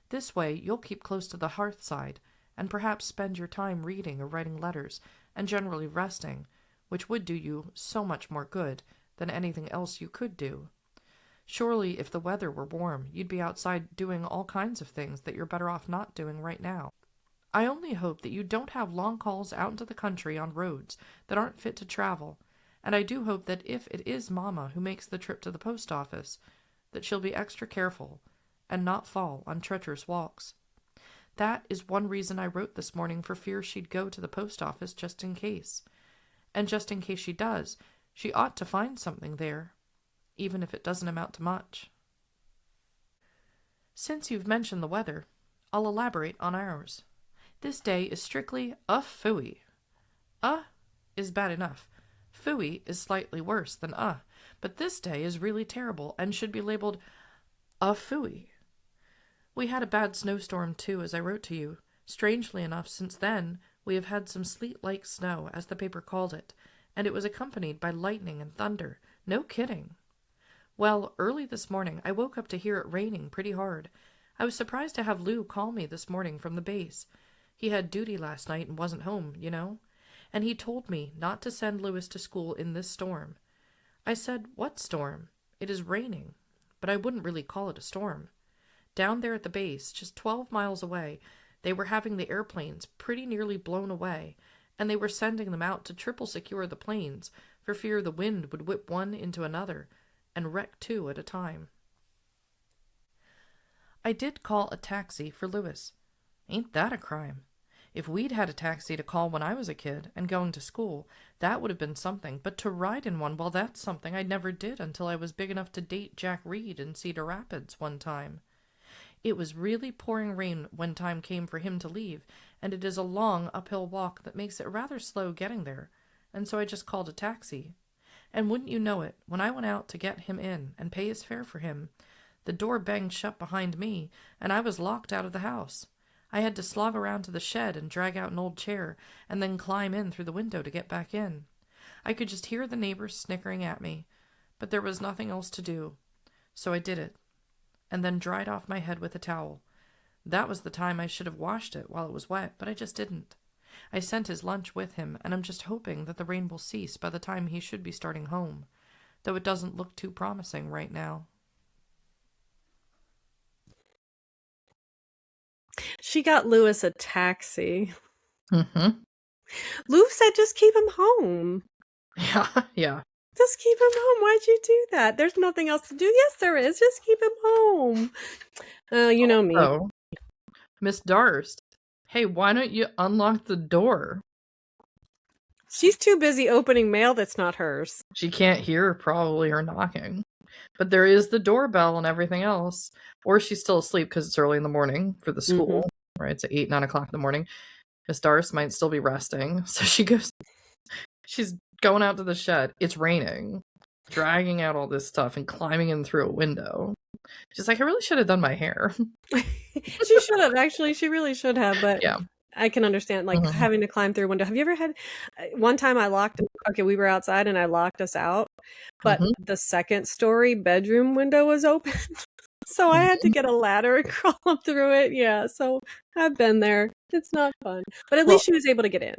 This way you'll keep close to the hearth side, and perhaps spend your time reading or writing letters, and generally resting, which would do you so much more good than anything else you could do. Surely, if the weather were warm, you'd be outside doing all kinds of things that you're better off not doing right now. I only hope that you don't have long calls out into the country on roads that aren't fit to travel, and I do hope that if it is Mama who makes the trip to the post office, that she'll be extra careful and not fall on treacherous walks. That is one reason I wrote this morning, for fear she'd go to the post office just in case. And just in case she does, she ought to find something there, even if it doesn't amount to much. Since you've mentioned the weather, I'll elaborate on ours. This day is strictly a phooey. Is bad enough. Phooey is slightly worse than but this day is really terrible and should be labeled a phooey. We had a bad snowstorm too, as I wrote to you. Strangely enough, since then, we have had some sleet-like snow, as the paper called it, and it was accompanied by lightning and thunder. No kidding. Well, early this morning, I woke up to hear it raining pretty hard. I was surprised to have Lou call me this morning from the base. He had duty last night and wasn't home, you know, and he told me not to send Louis to school in this storm. I said, "What storm? It is raining," but I wouldn't really call it a storm. Down there at the base, just 12 miles away, they were having the airplanes pretty nearly blown away, and they were sending them out to triple secure the planes for fear the wind would whip one into another and wreck two at a time. I did call a taxi for Louis. Ain't that a crime? If we'd had a taxi to call when I was a kid and going to school, that would have been something, but to ride in one, well, that's something I never did until I was big enough to date Jack Reed in Cedar Rapids one time. It was really pouring rain when time came for him to leave, and it is a long uphill walk that makes it rather slow getting there, and so I just called a taxi. And wouldn't you know it, when I went out to get him in and pay his fare for him, the door banged shut behind me, and I was locked out of the house. I had to slog around to the shed and drag out an old chair, and then climb in through the window to get back in. I could just hear the neighbors snickering at me, but there was nothing else to do, so I did it, and then dried off my head with a towel. That was the time I should have washed it while it was wet, but I just didn't. I sent his lunch with him, and I'm just hoping that the rain will cease by the time he should be starting home, though it doesn't look too promising right now. She got Louis a taxi. Mm-hmm. Lou said just keep him home. Yeah. Just keep him home. Why'd you do that? There's nothing else to do. Yes, there is. Just keep him home. You know me. Oh, Miss Darst. Hey, why don't you unlock the door? She's too busy opening mail that's not hers. She can't hear probably her knocking. But there is the doorbell and everything else. Or she's still asleep because it's early in the morning for the school. Mm-hmm. Right? It's at 8, 9 o'clock in the morning. Miss Darst might still be resting. So she's going out to the shed. It's raining. Dragging out all this stuff and climbing in through a window. She's like, I really should have done my hair. She should have, actually. She really should have, but yeah. I can understand, like, having to climb through a window. Have you ever had, one time we were outside and I locked us out, but the second story bedroom window was open. So I had to get a ladder and crawl up through it. Yeah, so I've been there. It's not fun. But at least she was able to get in.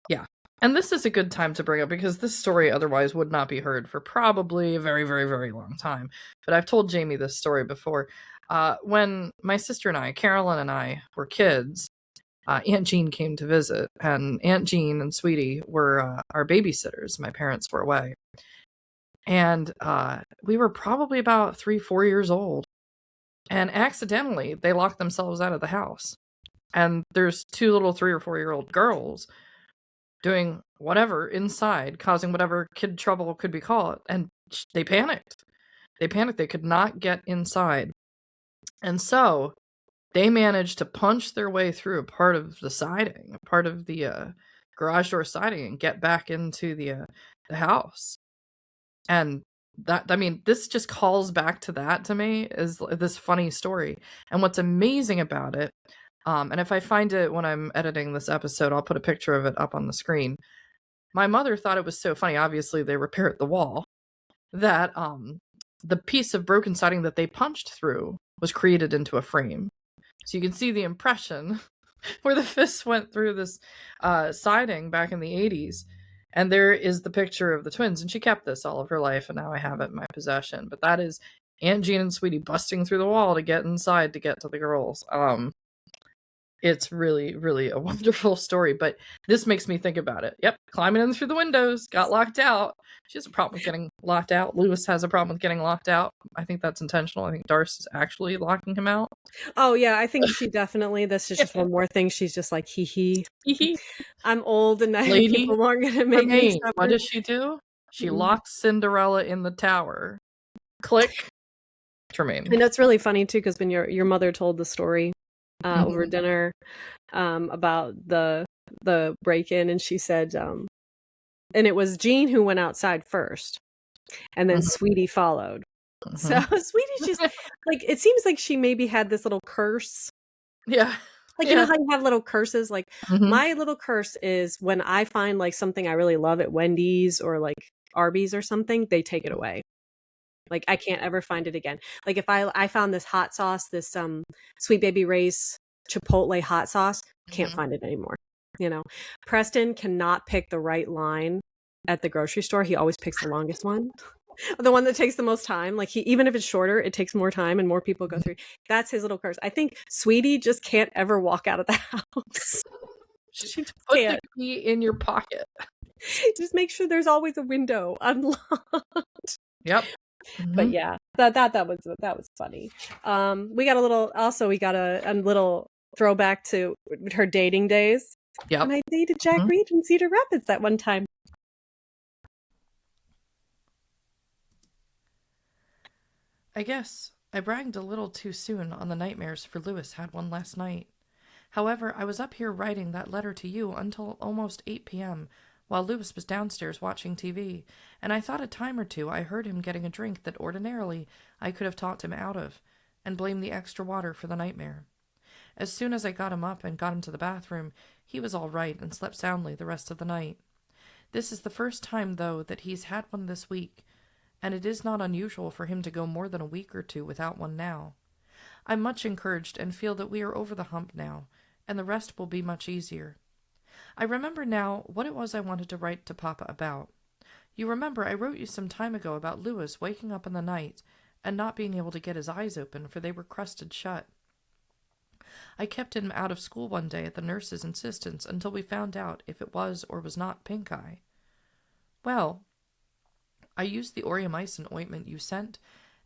Yeah. And this is a good time to bring up because this story otherwise would not be heard for probably a very, very, very long time. But I've told Jamie this story before. When my sister and I, Carolyn and I, were kids, Aunt Jeanne came to visit. And Aunt Jeanne and Sweetie were our babysitters. My parents were away. And we were probably about 3-4 years old. And accidentally, they locked themselves out of the house. And there's 2 little 3 or 4-year-old girls doing whatever inside, causing whatever kid trouble could be called. And they panicked. They could not get inside. And so they managed to punch their way through a part of the siding, a part of the garage door siding, and get back into the house. And that, I mean, this just calls back to that to me, is this funny story. And what's amazing about it, and if I find it when I'm editing this episode, I'll put a picture of it up on the screen. My mother thought it was so funny. Obviously, they repaired the wall. That the piece of broken siding that they punched through was created into a frame. So you can see the impression where the fists went through this siding back in the 80s. And there is the picture of the twins. And she kept this all of her life, and now I have it in my possession. But that is Aunt Jeanne and Sweetie busting through the wall to get inside to get to the girls. It's really, really a wonderful story, but this makes me think about it. Yep, climbing in through the windows, got locked out. She has a problem with getting locked out. Louis has a problem with getting locked out. I think that's intentional. I think Darst is actually locking him out. Oh, yeah, I think she definitely, this is just one more thing. She's just like, hee. I'm old and people aren't going to make me suffer. What does she do? She locks Cinderella in the tower. Click. Tremaine. And that's really funny, too, because when your mother told the story, over dinner about the break-in, and she said And it was Jeanne who went outside first, and then Mhm. Sweetie followed. So Mhm. Sweetie's just like, it seems like she maybe had this little curse. Yeah. Like, you know Yeah. how you have little curses? Like, Mhm. my little curse is when I find like something I really love at Wendy's or like Arby's or something, they take it away. Like, I can't ever find it again. Like, if I found this hot sauce, this Sweet Baby Ray's Chipotle hot sauce, can't Mhm. find it anymore. You know, Preston cannot pick the right line at the grocery store. He always picks the longest one. The one that takes the most time. Like, even if it's shorter, it takes more time and more people go through. That's his little curse. I think Sweetie just can't ever walk out of the house. She just Put the can't. key in your pocket. Just make sure there's always a window unlocked. Yep. But Mhm. yeah, that was funny. We got a little throwback to her dating days. Yep. And I dated Jack Mhm. Reed in Cedar Rapids that one time. I guess I bragged a little too soon on the nightmares, for Lewis had one last night. However, I was up here writing that letter to you until almost 8 p.m., while Lewis was downstairs watching TV, and I thought a time or two I heard him getting a drink that ordinarily I could have talked him out of, and blamed the extra water for the nightmare. As soon as I got him up and got him to the bathroom, he was all right and slept soundly the rest of the night. This is the first time, though, that he's had one this week, and it is not unusual for him to go more than a week or two without one now. I'm much encouraged and feel that we are over the hump now, and the rest will be much easier. I remember now what it was I wanted to write to Papa about. You remember I wrote you some time ago about Lewis waking up in the night and not being able to get his eyes open, for they were crusted shut. I kept him out of school one day at the nurse's insistence until we found out if it was or was not pink eye. Well, I used the aureomycin ointment you sent,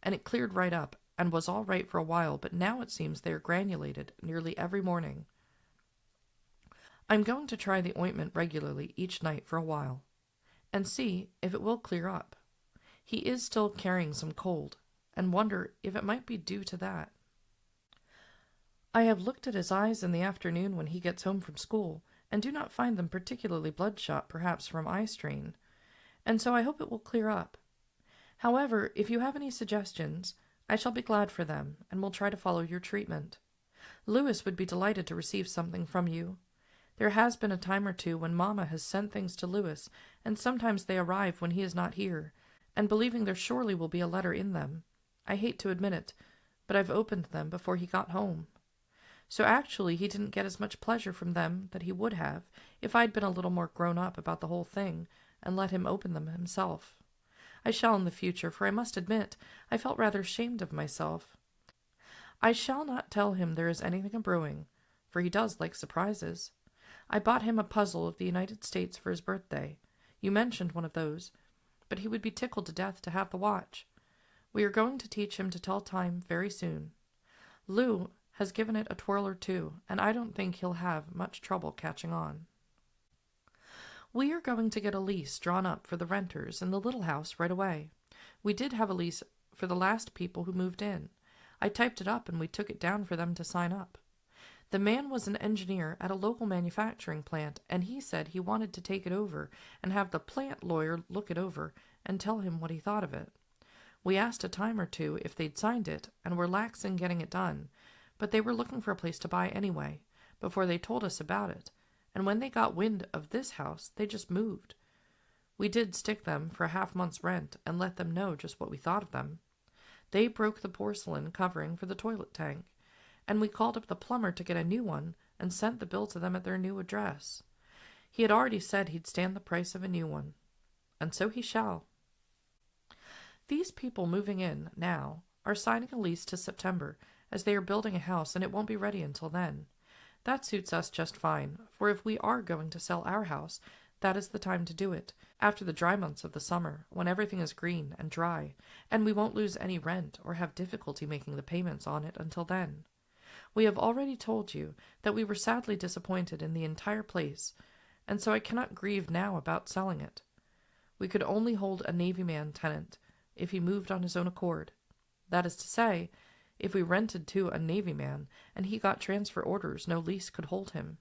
and it cleared right up and was all right for a while, but now it seems they are granulated nearly every morning. I'm going to try the ointment regularly each night for a while, and see if it will clear up. He is still carrying some cold, and wonder if it might be due to that. I have looked at his eyes in the afternoon when he gets home from school, and do not find them particularly bloodshot, perhaps from eye strain, and so I hope it will clear up. However, if you have any suggestions, I shall be glad for them, and will try to follow your treatment. Lewis would be delighted to receive something from you. There has been a time or two when Mamma has sent things to Lewis, and sometimes they arrive when he is not here, and believing there surely will be a letter in them. I hate to admit it, but I've opened them before he got home. So actually he didn't get as much pleasure from them that he would have if I'd been a little more grown up about the whole thing, and let him open them himself. I shall in the future, for I must admit I felt rather ashamed of myself. I shall not tell him there is anything a-brewing, for he does like surprises. I bought him a puzzle of the United States for his birthday. You mentioned one of those, but he would be tickled to death to have the watch. We are going to teach him to tell time very soon. Lou has given it a twirl or two, and I don't think he'll have much trouble catching on. We are going to get a lease drawn up for the renters in the little house right away. We did have a lease for the last people who moved in. I typed it up and we took it down for them to sign up. The man was an engineer at a local manufacturing plant, and he said he wanted to take it over and have the plant lawyer look it over and tell him what he thought of it. We asked a time or two if they'd signed it, and were lax in getting it done, but they were looking for a place to buy anyway, before they told us about it, and when they got wind of this house, they just moved. We did stick them for a half-month's rent and let them know just what we thought of them. They broke the porcelain covering for the toilet tank, and we called up the plumber to get a new one and sent the bill to them at their new address. He had already said he'd stand the price of a new one, and so he shall. These people moving in now are signing a lease to September, as they are building a house and it won't be ready until then. That suits us just fine, for if we are going to sell our house, that is the time to do it, after the dry months of the summer, when everything is green and dry, and we won't lose any rent or have difficulty making the payments on it until then. We have already told you that we were sadly disappointed in the entire place, and so I cannot grieve now about selling it. We could only hold a Navy man tenant if he moved on his own accord. That is to say, if we rented to a Navy man and he got transfer orders, no lease could hold him.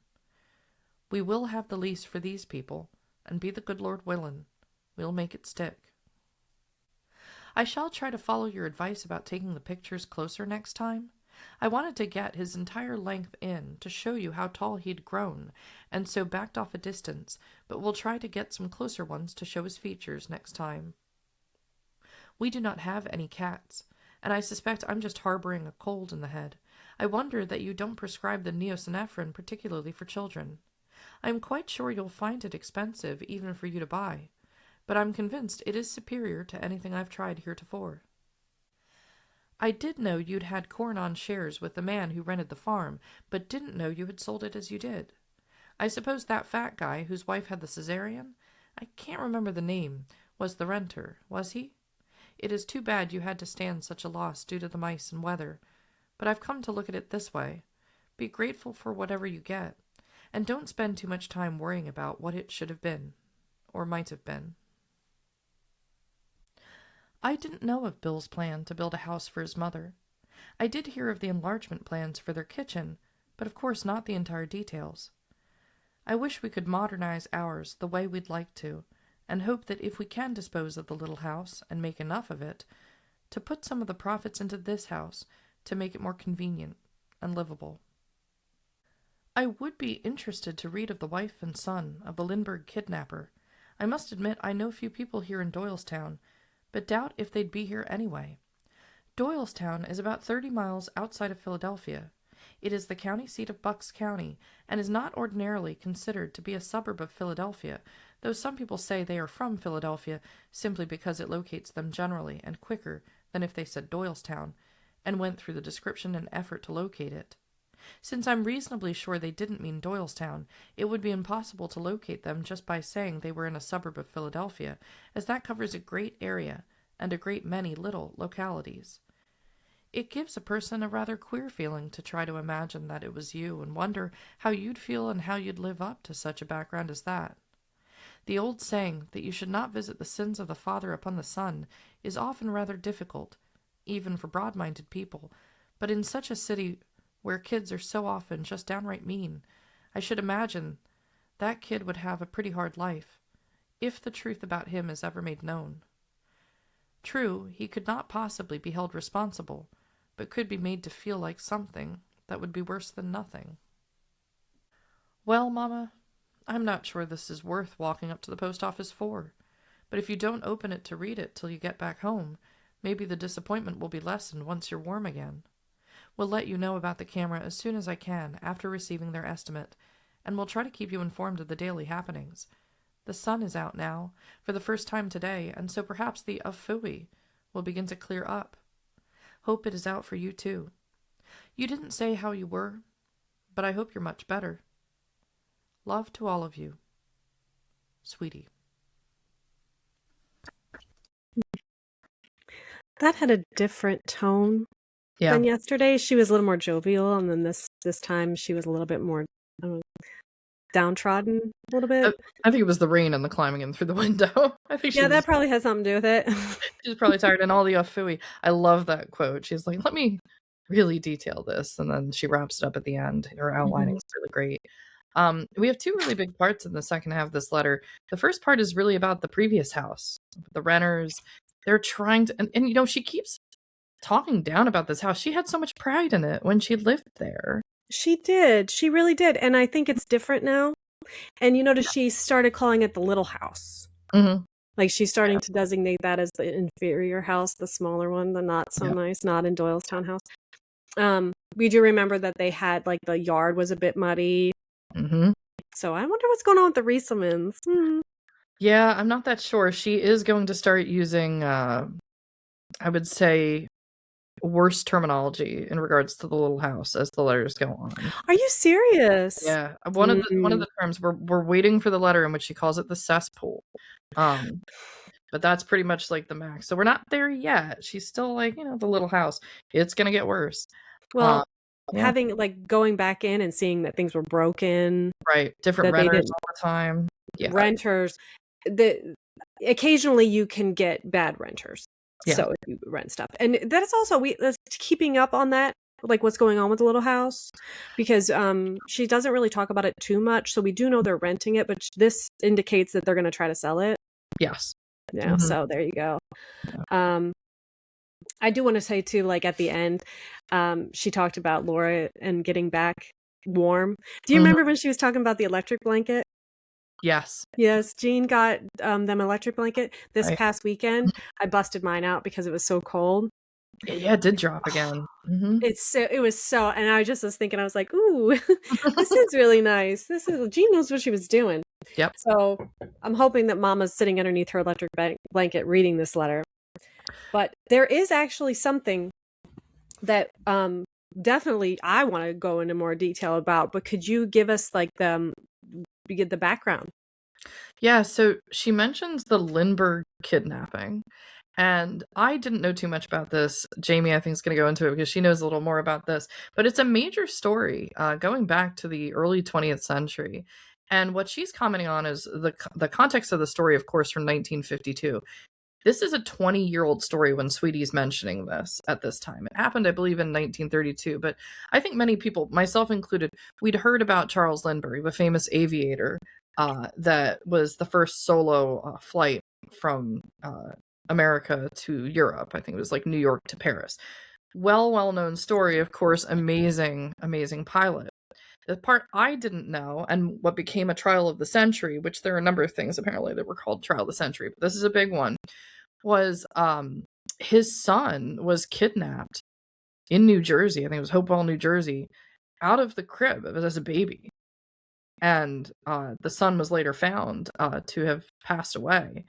We will have the lease for these people, and be the good Lord willin', we'll make it stick. I shall try to follow your advice about taking the pictures closer next time. I wanted to get his entire length in to show you how tall he'd grown, and so backed off a distance, but we'll try to get some closer ones to show his features next time. We do not have any cats, and I suspect I'm just harboring a cold in the head. I wonder that you don't prescribe the neosynephrine particularly for children. I am quite sure you'll find it expensive even for you to buy, but I'm convinced it is superior to anything I've tried heretofore. I did know you'd had corn on shares with the man who rented the farm, but didn't know you had sold it as you did. I suppose that fat guy whose wife had the cesarean, I can't remember the name, was the renter, was he? It is too bad you had to stand such a loss due to the mice and weather, but I've come to look at it this way. Be grateful for whatever you get, and don't spend too much time worrying about what it should have been, or might have been. I didn't know of Bill's plan to build a house for his mother. I did hear of the enlargement plans for their kitchen, but of course not the entire details. I wish we could modernize ours the way we'd like to, and hope that if we can dispose of the little house and make enough of it, to put some of the profits into this house to make it more convenient and livable. I would be interested to read of the wife and son of the Lindbergh Kidnapper. I must admit I know few people here in Doylestown, but doubt if they'd be here anyway. Doylestown is about 30 miles outside of Philadelphia. It is the county seat of Bucks County, and is not ordinarily considered to be a suburb of Philadelphia, though some people say they are from Philadelphia simply because it locates them generally and quicker than if they said Doylestown, and went through the description and effort to locate it. Since I'm reasonably sure they didn't mean Doylestown, it would be impossible to locate them just by saying they were in a suburb of Philadelphia, as that covers a great area and a great many little localities. It gives a person a rather queer feeling to try to imagine that it was you and wonder how you'd feel and how you'd live up to such a background as that. The old saying that you should not visit the sins of the father upon the son is often rather difficult, even for broad-minded people, but in such a city where kids are so often just downright mean, I should imagine that kid would have a pretty hard life, if the truth about him is ever made known. True, he could not possibly be held responsible, but could be made to feel like something that would be worse than nothing. Well, Mama, I'm not sure this is worth walking up to the post office for, but if you don't open it to read it till you get back home, maybe the disappointment will be lessened once you're warm again. We'll let you know about the camera as soon as I can after receiving their estimate, and we'll try to keep you informed of the daily happenings. The sun is out now, for the first time today, and so perhaps the afooey will begin to clear up. Hope it is out for you too. You didn't say how you were, but I hope you're much better. Love to all of you. Sweetie. That had a different tone than yesterday. She was a little more jovial, and then this time she was a little bit more downtrodden a little bit. I think it was the rain and the climbing in through the window. I think that probably has something to do with it. She's probably tired, and all the afooey. I love that quote. She's like, let me really detail this, and then she wraps it up at the end. Her outlining is really great. We have two really big parts in the second half of this letter. The first part is really about the previous house. The renters, they're trying to, and you know, she keeps talking down about this house. She had so much pride in it when she lived there. She did. She really did. And I think it's different now. And you notice she started calling it the little house. Mm-hmm. Like she's starting to designate that as the inferior house, the smaller one, the not so nice, not in Doylestown house. We do remember that they had, like, the yard was a bit muddy. Mm-hmm. So I wonder what's going on with the Rieselmans. Yeah, I'm not that sure. She is going to start using, I would say, worse terminology in regards to the little house as the letters go on. Are you serious? Yeah, one of the terms we're waiting for the letter in which she calls it the cesspool. But that's pretty much like the max. So we're not there yet. She's still like, the little house. It's gonna get worse. Well, having, like, going back in and seeing that things were broken, right? Different renters all the time. Yeah, renters. Occasionally you can get bad renters. So if you rent stuff, and that is also keeping up on that. like what's going on with the little house, because she doesn't really talk about it too much. So we do know they're renting it, but this indicates that they're going to try to sell it. Yes. Yeah. So there you go. I do want to say too, like at the end, she talked about Laura and getting back warm. Do you remember when she was talking about the electric blanket? Yes. Yes, Jeanne got them electric blanket this Right. past weekend. I busted mine out because it was so cold. Yeah, it did drop again. It was so, and I just was thinking, I was like, ooh, this is really nice. Jeanne knows what she was doing. Yep. So I'm hoping that Mama's sitting underneath her electric blanket reading this letter. But there is actually something that definitely I want to go into more detail about, but could you give us like the background? Yeah, so she mentions the Lindbergh kidnapping. And I didn't know too much about this. Jamie, I think, is going to go into it because she knows a little more about this. But it's a major story going back to the early 20th century. And what she's commenting on is the context of the story, of course, from 1952. This is a 20-year-old story when Sweetie's mentioning this at this time. It happened, I believe, in 1932. But I think many people, myself included, we'd heard about Charles Lindbergh, the famous aviator that was the first solo flight from America to Europe. I think it was like New York to Paris. Well-known story, of course, amazing pilot. The part I didn't know, and what became a trial of the century, which there are a number of things apparently that were called trial of the century, but this is a big one, was his son was kidnapped in New Jersey. I think it was Hopewell, New Jersey, out of the crib as a baby. And the son was later found to have passed away.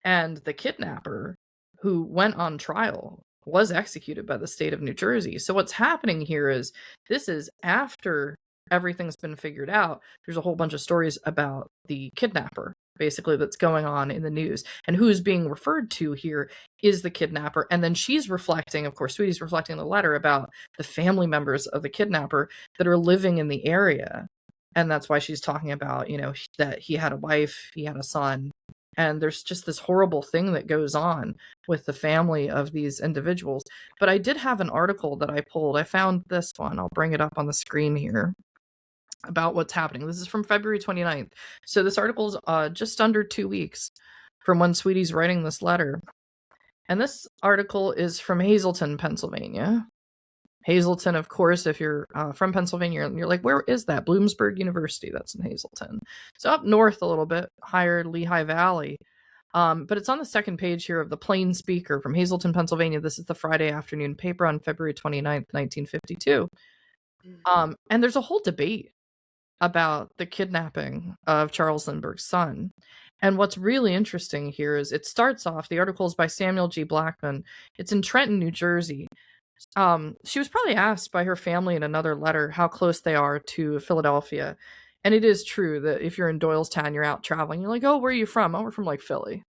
And the kidnapper who went on trial was executed by the state of New Jersey. So what's happening here is this is after everything's been figured out. There's a whole bunch of stories about the kidnapper, basically, that's going on in the news. And who's being referred to here is the kidnapper. And then she's reflecting, of course, Sweetie's reflecting the letter about the family members of the kidnapper that are living in the area. And that's why she's talking about, that he had a wife, he had a son, and there's just this horrible thing that goes on with the family of these individuals. But I did have an article that I pulled. I found this one. I'll bring it up on the screen here about what's happening. This is from February 29th. So this article is just under 2 weeks from when Sweetie's writing this letter. And this article is from Hazleton, Pennsylvania. Hazleton, of course, if you're from Pennsylvania and you're like, where is that? Bloomsburg University, that's in Hazleton. So up north a little bit, higher Lehigh Valley. But it's on the second page here of the Plain Speaker from Hazleton, Pennsylvania. This is the Friday afternoon paper on February 29th, 1952. And there's a whole debate about the kidnapping of Charles Lindbergh's son. And what's really interesting here is it starts off, the article is by Samuel G. Blackman. It's in Trenton, New Jersey. She was probably asked by her family in another letter how close they are to Philadelphia. And it is true that if you're in Doylestown, you're out traveling, you're like, oh, where are you from? Oh, we're from like Philly.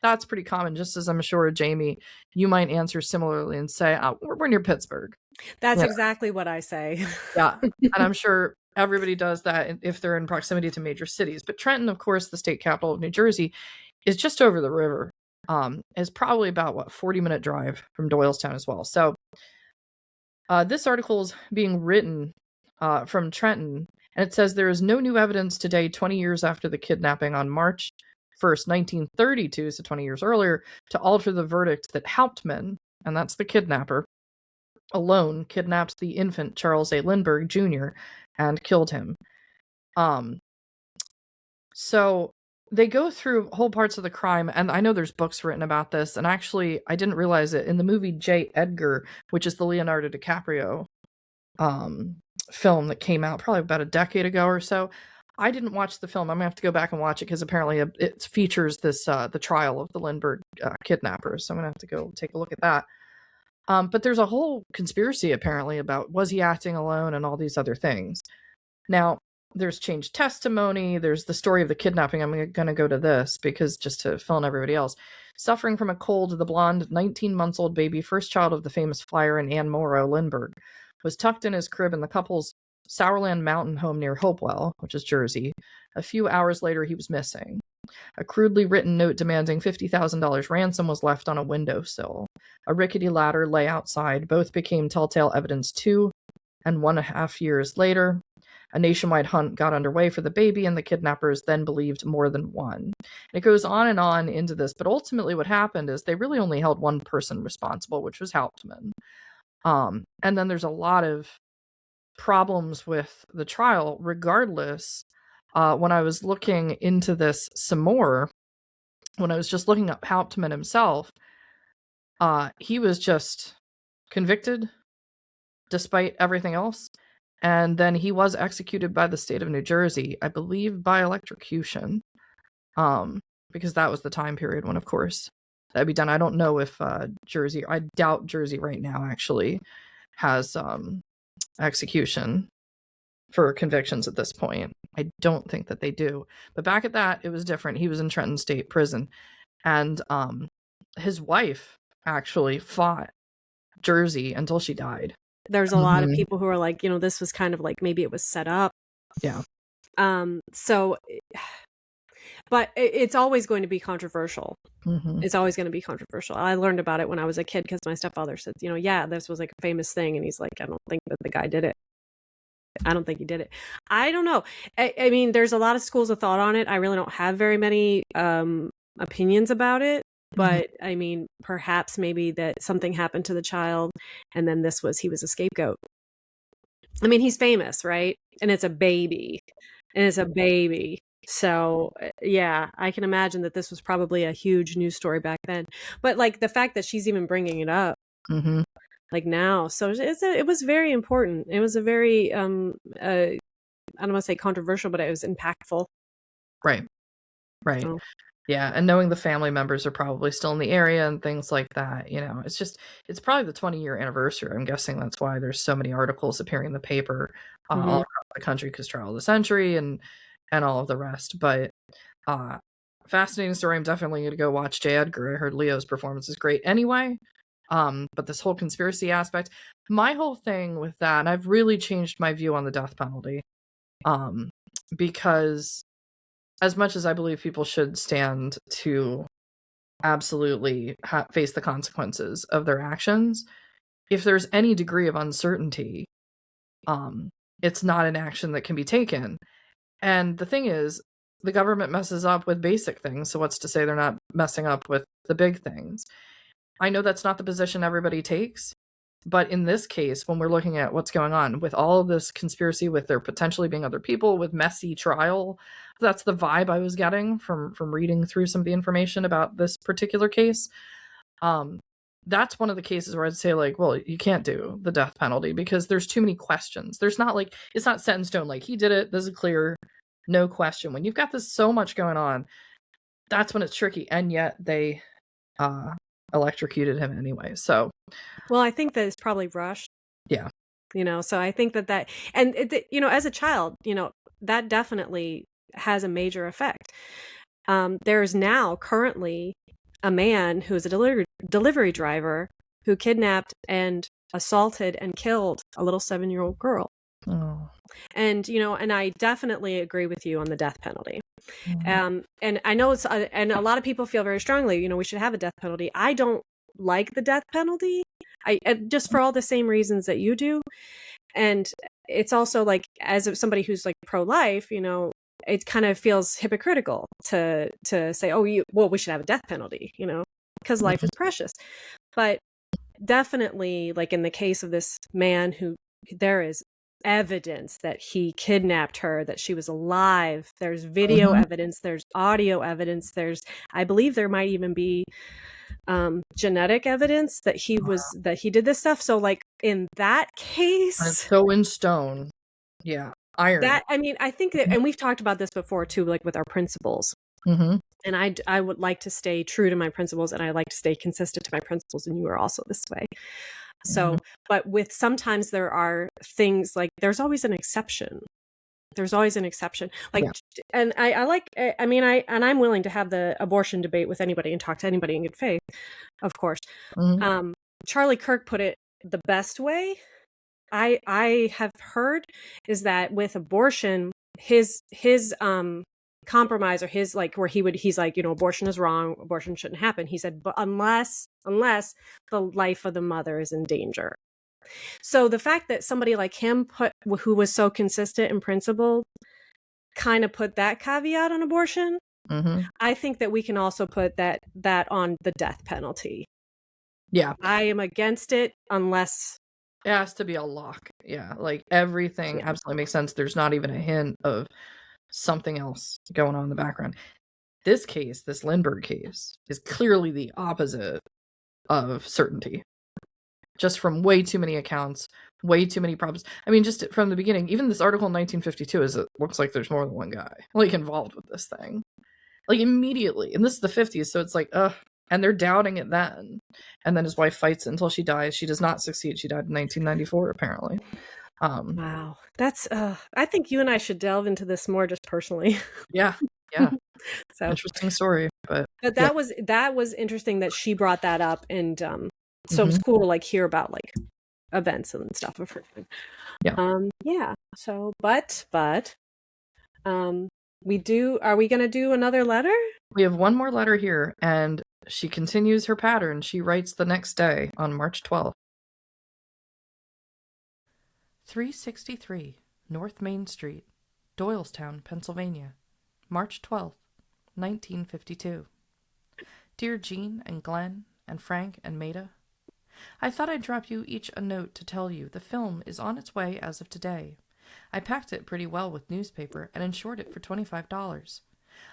That's pretty common, just as I'm sure, Jamie, you might answer similarly and say, oh, we're near Pittsburgh. That's exactly what I say. Yeah. And I'm sure everybody does that if they're in proximity to major cities. But Trenton, of course, the state capital of New Jersey, is just over the river. Is probably about 40-minute drive from Doylestown as well. So this article is being written from Trenton, and it says there is no new evidence today, 20 years after the kidnapping on March 1st, 1932, so 20 years earlier, to alter the verdict that Hauptmann, and that's the kidnapper, alone kidnapped the infant Charles A. Lindbergh Jr. and killed him. So they go through whole parts of the crime, and I know there's books written about this, and actually, I didn't realize it. In the movie J. Edgar, which is the Leonardo DiCaprio film that came out probably about a decade ago or so, I didn't watch the film. I'm going to have to go back and watch it because apparently it features this the trial of the Lindbergh kidnappers, so I'm going to have to go take a look at that. But there's a whole conspiracy apparently about was he acting alone and all these other things. Now, there's changed testimony. There's the story of the kidnapping. I'm going to go to this because just to fill in everybody else. Suffering from a cold, the blonde 19-month-old baby, first child of the famous flyer and Anne Morrow Lindbergh, was tucked in his crib in the couple's Sourland Mountain home near Hopewell, which is Jersey. A few hours later, he was missing. A crudely written note demanding $50,000 ransom was left on a windowsill. A rickety ladder lay outside. Both became telltale evidence 2.5 years later. A nationwide hunt got underway for the baby, and the kidnappers then believed more than one. It goes on and on into this, but ultimately what happened is they really only held one person responsible, which was Hauptmann. And then there's a lot of problems with the trial. Regardless, when I was looking into this some more, when I was just looking up Hauptmann himself, he was just convicted despite everything else. And then he was executed by the state of New Jersey, I believe by electrocution, because that was the time period when, of course, that'd be done. I don't know if Jersey, I doubt Jersey right now actually has execution for convictions at this point. I don't think that they do. But back at that, it was different. He was in Trenton State Prison. And his wife actually fought Jersey until she died. There's a lot of people who are like, this was kind of like maybe it was set up. Yeah. So, but it's always going to be controversial. Mm-hmm. It's always going to be controversial. I learned about it when I was a kid because my stepfather said, yeah, this was like a famous thing. And he's like, I don't think that the guy did it. I don't think he did it. I don't know. I mean, there's a lot of schools of thought on it. I really don't have very many opinions about it. But I mean, perhaps maybe that something happened to the child and then he was a scapegoat. I mean, he's famous, right? And it's a baby. So yeah, I can imagine that this was probably a huge news story back then. But like the fact that she's even bringing it up like now. So it was very important. It was a very, I don't want to say controversial, but it was impactful. Right. So. Yeah, and knowing the family members are probably still in the area and things like that, it's probably the 20-year anniversary. I'm guessing that's why there's so many articles appearing in the paper all across the country, because trial of the century and all of the rest. But fascinating story. I'm definitely going to go watch J. Edgar. I heard Leo's performance is great anyway. But this whole conspiracy aspect, my whole thing with that, and I've really changed my view on the death penalty, because as much as I believe people should stand to absolutely face the consequences of their actions, if there's any degree of uncertainty, it's not an action that can be taken. And the thing is, the government messes up with basic things, so what's to say they're not messing up with the big things? I know that's not the position everybody takes, but in this case, when we're looking at what's going on with all of this conspiracy, with there potentially being other people, with messy trial, that's the vibe I was getting from reading through some of the information about this particular case. That's one of the cases where I'd say, like, well, you can't do the death penalty because there's too many questions. There's not like, it's not set in stone, like he did it, this is clear, no question. When you've got this so much going on, that's when it's tricky. And yet they electrocuted him anyway. So, well, I think that it's probably rushed. Yeah. So I think that and as a child, that definitely has a major effect. There's now currently a man who is a delivery driver who kidnapped and assaulted and killed a little 7-year-old girl. Oh. And and I definitely agree with you on the death penalty. And I know and a lot of people feel very strongly, we should have a death penalty. I don't like the death penalty. I just for all the same reasons that you do. And it's also like, as somebody who's like pro-life, it kind of feels hypocritical to say, we should have a death penalty, because life is precious. But definitely, like in the case of this man there is evidence that he kidnapped her, that she was alive. There's video evidence, there's audio evidence, I believe there might even be genetic evidence that he did this stuff. So like in that case, it's so in stone. Yeah. Iron. That, I mean, I think that, and we've talked about this before too, like with our principles. And I would like to stay true to my principles, and I like to stay consistent to my principles, and you are also this way. So, but with sometimes there are things like there's always an exception. Like, and I like, I mean, I'm willing to have the abortion debate with anybody and talk to anybody in good faith, of course. Charlie Kirk put it the best way I have heard is that with abortion, his compromise, or his like where he's like, abortion is wrong, abortion shouldn't happen. He said, but unless the life of the mother is in danger. So the fact that somebody like him who was so consistent and principled, kind of put that caveat on abortion, I think that we can also put that on the death penalty. Yeah. I am against it unless it has to be a lock. Yeah. Like everything absolutely makes sense. There's not even a hint of something else going on in the background. This case, this Lindbergh case, is clearly the opposite of certainty. Just from way too many accounts, way too many problems. I mean, just from the beginning, even this article in 1952 it looks like there's more than one guy like involved with this thing. Like immediately. And this is the 50s, so it's like, ugh. And they're doubting it then. And then his wife fights until she dies. She does not succeed. She died in 1994, apparently. Wow. That's I think you and I should delve into this more just personally. Yeah. So interesting story. But that was interesting that she brought that up, and so it was cool to like hear about like events and stuff of her. Yeah. So but are we gonna do another letter? We have one more letter here, and she continues her pattern. She writes the next day on March 12th. 363 North Main Street, Doylestown, Pennsylvania, March 12th, 1952. Dear Jeanne and Glenn and Frank and Maida, I thought I'd drop you each a note to tell you the film is on its way as of today. I packed it pretty well with newspaper and insured it for $25.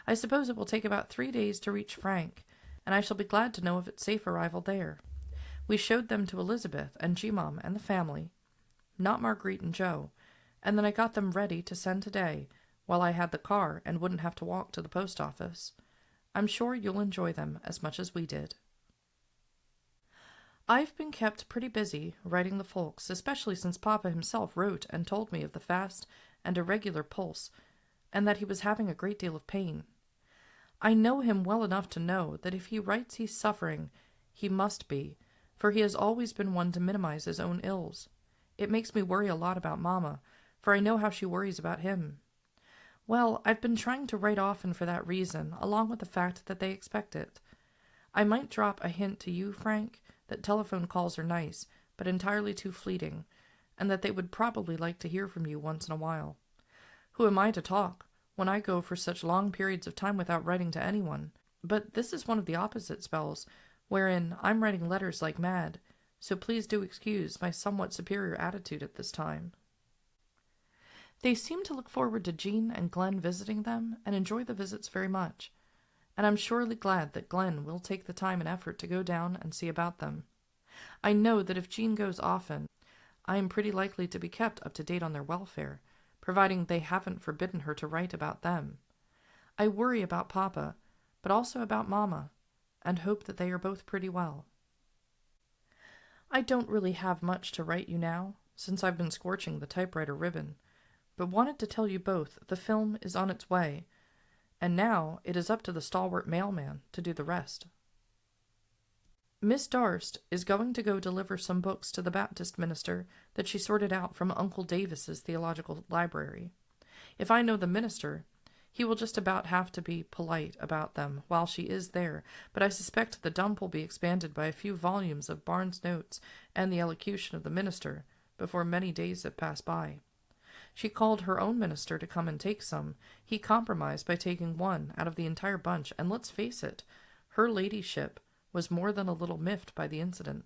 I suppose it will take about 3 days to reach Frank, and I shall be glad to know of its safe arrival there. We showed them to Elizabeth and G-Mom and the family, not Marguerite and Joe, and then I got them ready to send today, while I had the car and wouldn't have to walk to the post office. I'm sure you'll enjoy them as much as we did. I've been kept pretty busy writing the folks, especially since Papa himself wrote and told me of the fast and irregular pulse, and that he was having a great deal of pain. I know him well enough to know that if he writes he's suffering, he must be, for he has always been one to minimize his own ills. It makes me worry a lot about Mama, for I know how she worries about him. Well, I've been trying to write often for that reason, along with the fact that they expect it. I might drop a hint to you, Frank, that telephone calls are nice, but entirely too fleeting, and that they would probably like to hear from you once in a while. Who am I to talk, when I go for such long periods of time without writing to anyone? But this is one of the opposite spells, wherein I'm writing letters like mad, so please do excuse my somewhat superior attitude at this time. They seem to look forward to Jeanne and Glenn visiting them, and enjoy the visits very much, and I'm surely glad that Glenn will take the time and effort to go down and see about them. I know that if Jeanne goes often, I am pretty likely to be kept up to date on their welfare, providing they haven't forbidden her to write about them. I worry about Papa, but also about Mama, and hope that they are both pretty well. I don't really have much to write you now, since I've been scorching the typewriter ribbon, but wanted to tell you both the film is on its way, and now it is up to the stalwart mailman to do the rest. Miss Darst is going to go deliver some books to the Baptist minister that she sorted out from Uncle Davis's theological library. If I know the minister, he will just about have to be polite about them while she is there, but I suspect the dump will be expanded by a few volumes of Barnes' notes and the elocution of the minister before many days have passed by. She called her own minister to come and take some. He compromised by taking one out of the entire bunch, and let's face it, her ladyship was more than a little miffed by the incident.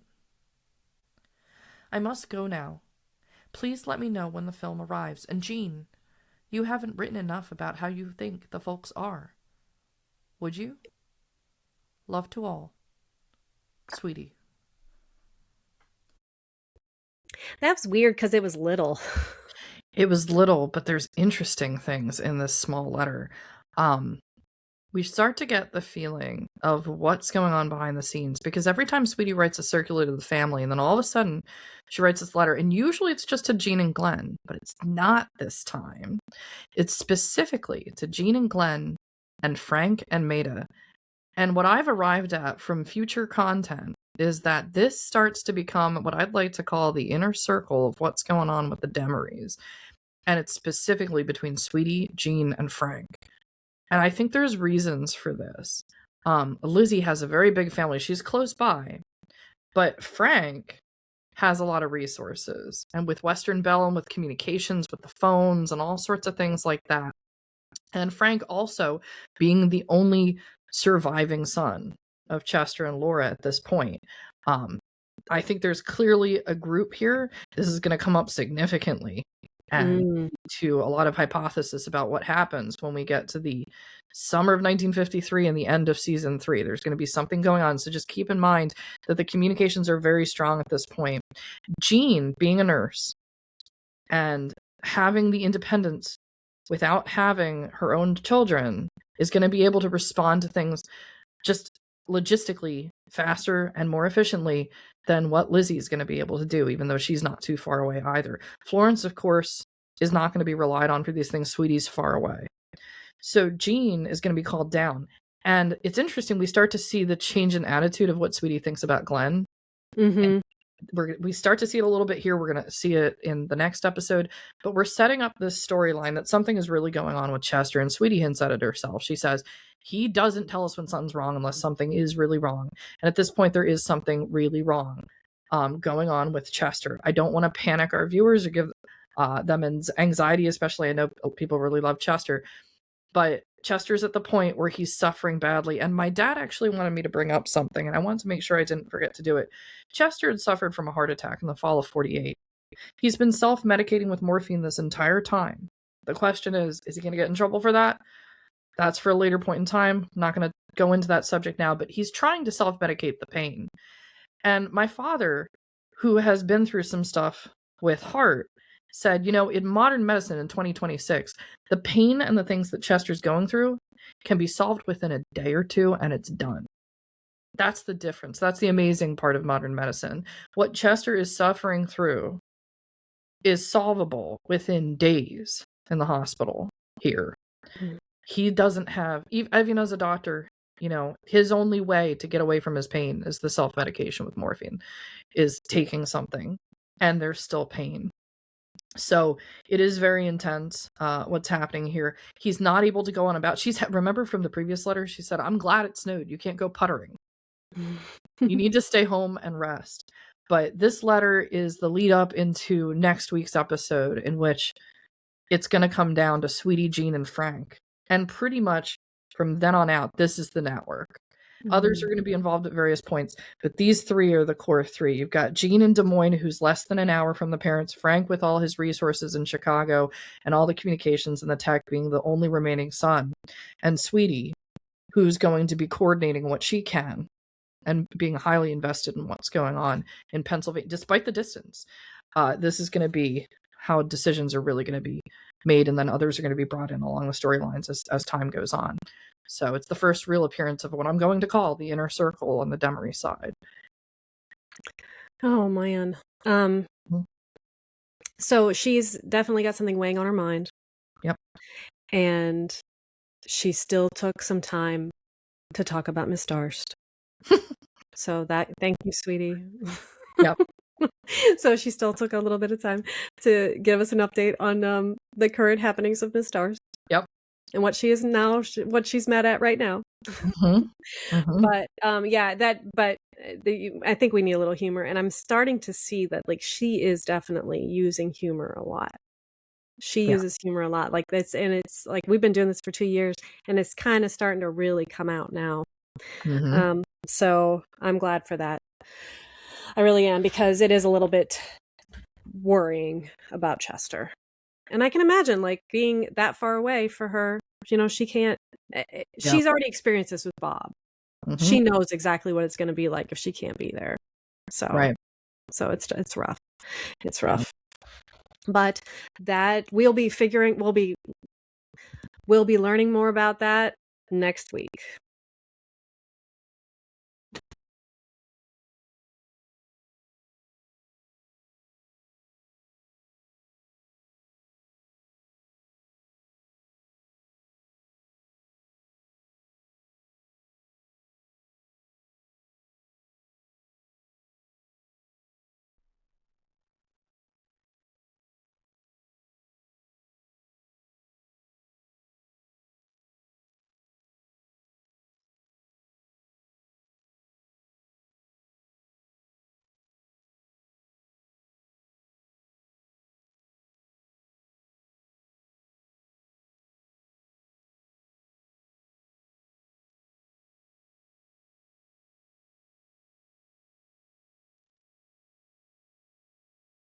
I must go now. Please let me know when the film arrives, and Jeanne, you haven't written enough about how you think the folks are. Would you? Love to all. Sweetie. That was weird because it was little. It was little, but there's interesting things in this small letter. We start to get the feeling of what's going on behind the scenes, because every time Sweetie writes a circular to the family, and then all of a sudden she writes this letter, and usually it's just to Jeanne and Glenn, but it's not this time. It's specifically to Jeanne and Glenn and Frank and Maida. And what I've arrived at from future content is that this starts to become what I'd like to call the inner circle of what's going on with the Demarys. And it's specifically between Sweetie, Jeanne, and Frank. And I think there's reasons for this. Lizzie has a very big family. She's close by. But Frank has a lot of resources. And with Western Bell and with communications, with the phones and all sorts of things like that. And Frank also being the only surviving son of Chester and Laura at this point. I think there's clearly a group here. This is going to come up significantly and to a lot of hypothesis about what happens when we get to the summer of 1953 and the end of season 3. There's going to be something going on. So just keep in mind that the communications are very strong at this point. Jeanne, being a nurse and having the independence without having her own children, is going to be able to respond to things just logistically faster and more efficiently than what Lizzie is going to be able to do, even though she's not too far away either. Florence, of course, is not going to be relied on for these things. Sweetie's far away. So Jeanne is going to be called down. And it's interesting, we start to see the change in attitude of what Sweetie thinks about Glenn. Mm-hmm. We start to see it a little bit here. We're going to see it in the next episode, but we're setting up this storyline that something is really going on with Chester, and Sweetie hints at it herself. She says, he doesn't tell us when something's wrong unless something is really wrong. And at this point, there is something really wrong going on with Chester. I don't want to panic our viewers or give them anxiety, especially I know people really love Chester, but Chester's at the point where he's suffering badly. And my dad actually wanted me to bring up something, and I wanted to make sure I didn't forget to do it. Chester had suffered from a heart attack in the fall of 48. He's been self-medicating with morphine this entire time. The question is he going to get in trouble for that? That's for a later point in time. I'm not going to go into that subject now, but he's trying to self-medicate the pain. And my father, who has been through some stuff with heart, said, in modern medicine in 2026, the pain and the things that Chester's going through can be solved within a day or two, and it's done. That's the difference. That's the amazing part of modern medicine. What Chester is suffering through is solvable within days in the hospital here. He doesn't have, even as a doctor, his only way to get away from his pain is the self-medication with morphine, is taking something, and there's still pain. So it is very intense what's happening here. He's not able to go on about. Remember from the previous letter, she said, I'm glad it snowed. You can't go puttering. You need to stay home and rest. But this letter is the lead up into next week's episode, in which it's going to come down to Sweetie, Jeanne, and Frank. And pretty much from then on out, this is the network. Others are going to be involved at various points, but these three are the core three. You've got Jeanne in Des Moines, who's less than an hour from the parents, Frank with all his resources in Chicago and all the communications and the tech, being the only remaining son, and Sweetie, who's going to be coordinating what she can and being highly invested in what's going on in Pennsylvania, despite the distance. This is going to be how decisions are really going to be made, and then others are going to be brought in along the storylines as time goes on. So it's the first real appearance of what I'm going to call the inner circle on the Demery side. Oh, man. So she's definitely got something weighing on her mind. Yep. And she still took some time to talk about Miss Darst. So thank you, sweetie. Yep. So she still took a little bit of time to give us an update on the current happenings of Miss Darst. Yep. And what she is now, what she's mad at right now. But I think we need a little humor, and I'm starting to see that she is definitely using humor a lot. She uses humor a lot, it's like we've been doing this for 2 years, and it's kind of starting to really come out now. So I'm glad for that. I really am, because it is a little bit worrying about Chester. And I can imagine being that far away for her, she can't, she's already experienced this with Bob. She knows exactly what it's going to be like if she can't be there. So, so it's rough. It's rough. But that we'll be learning more about that next week.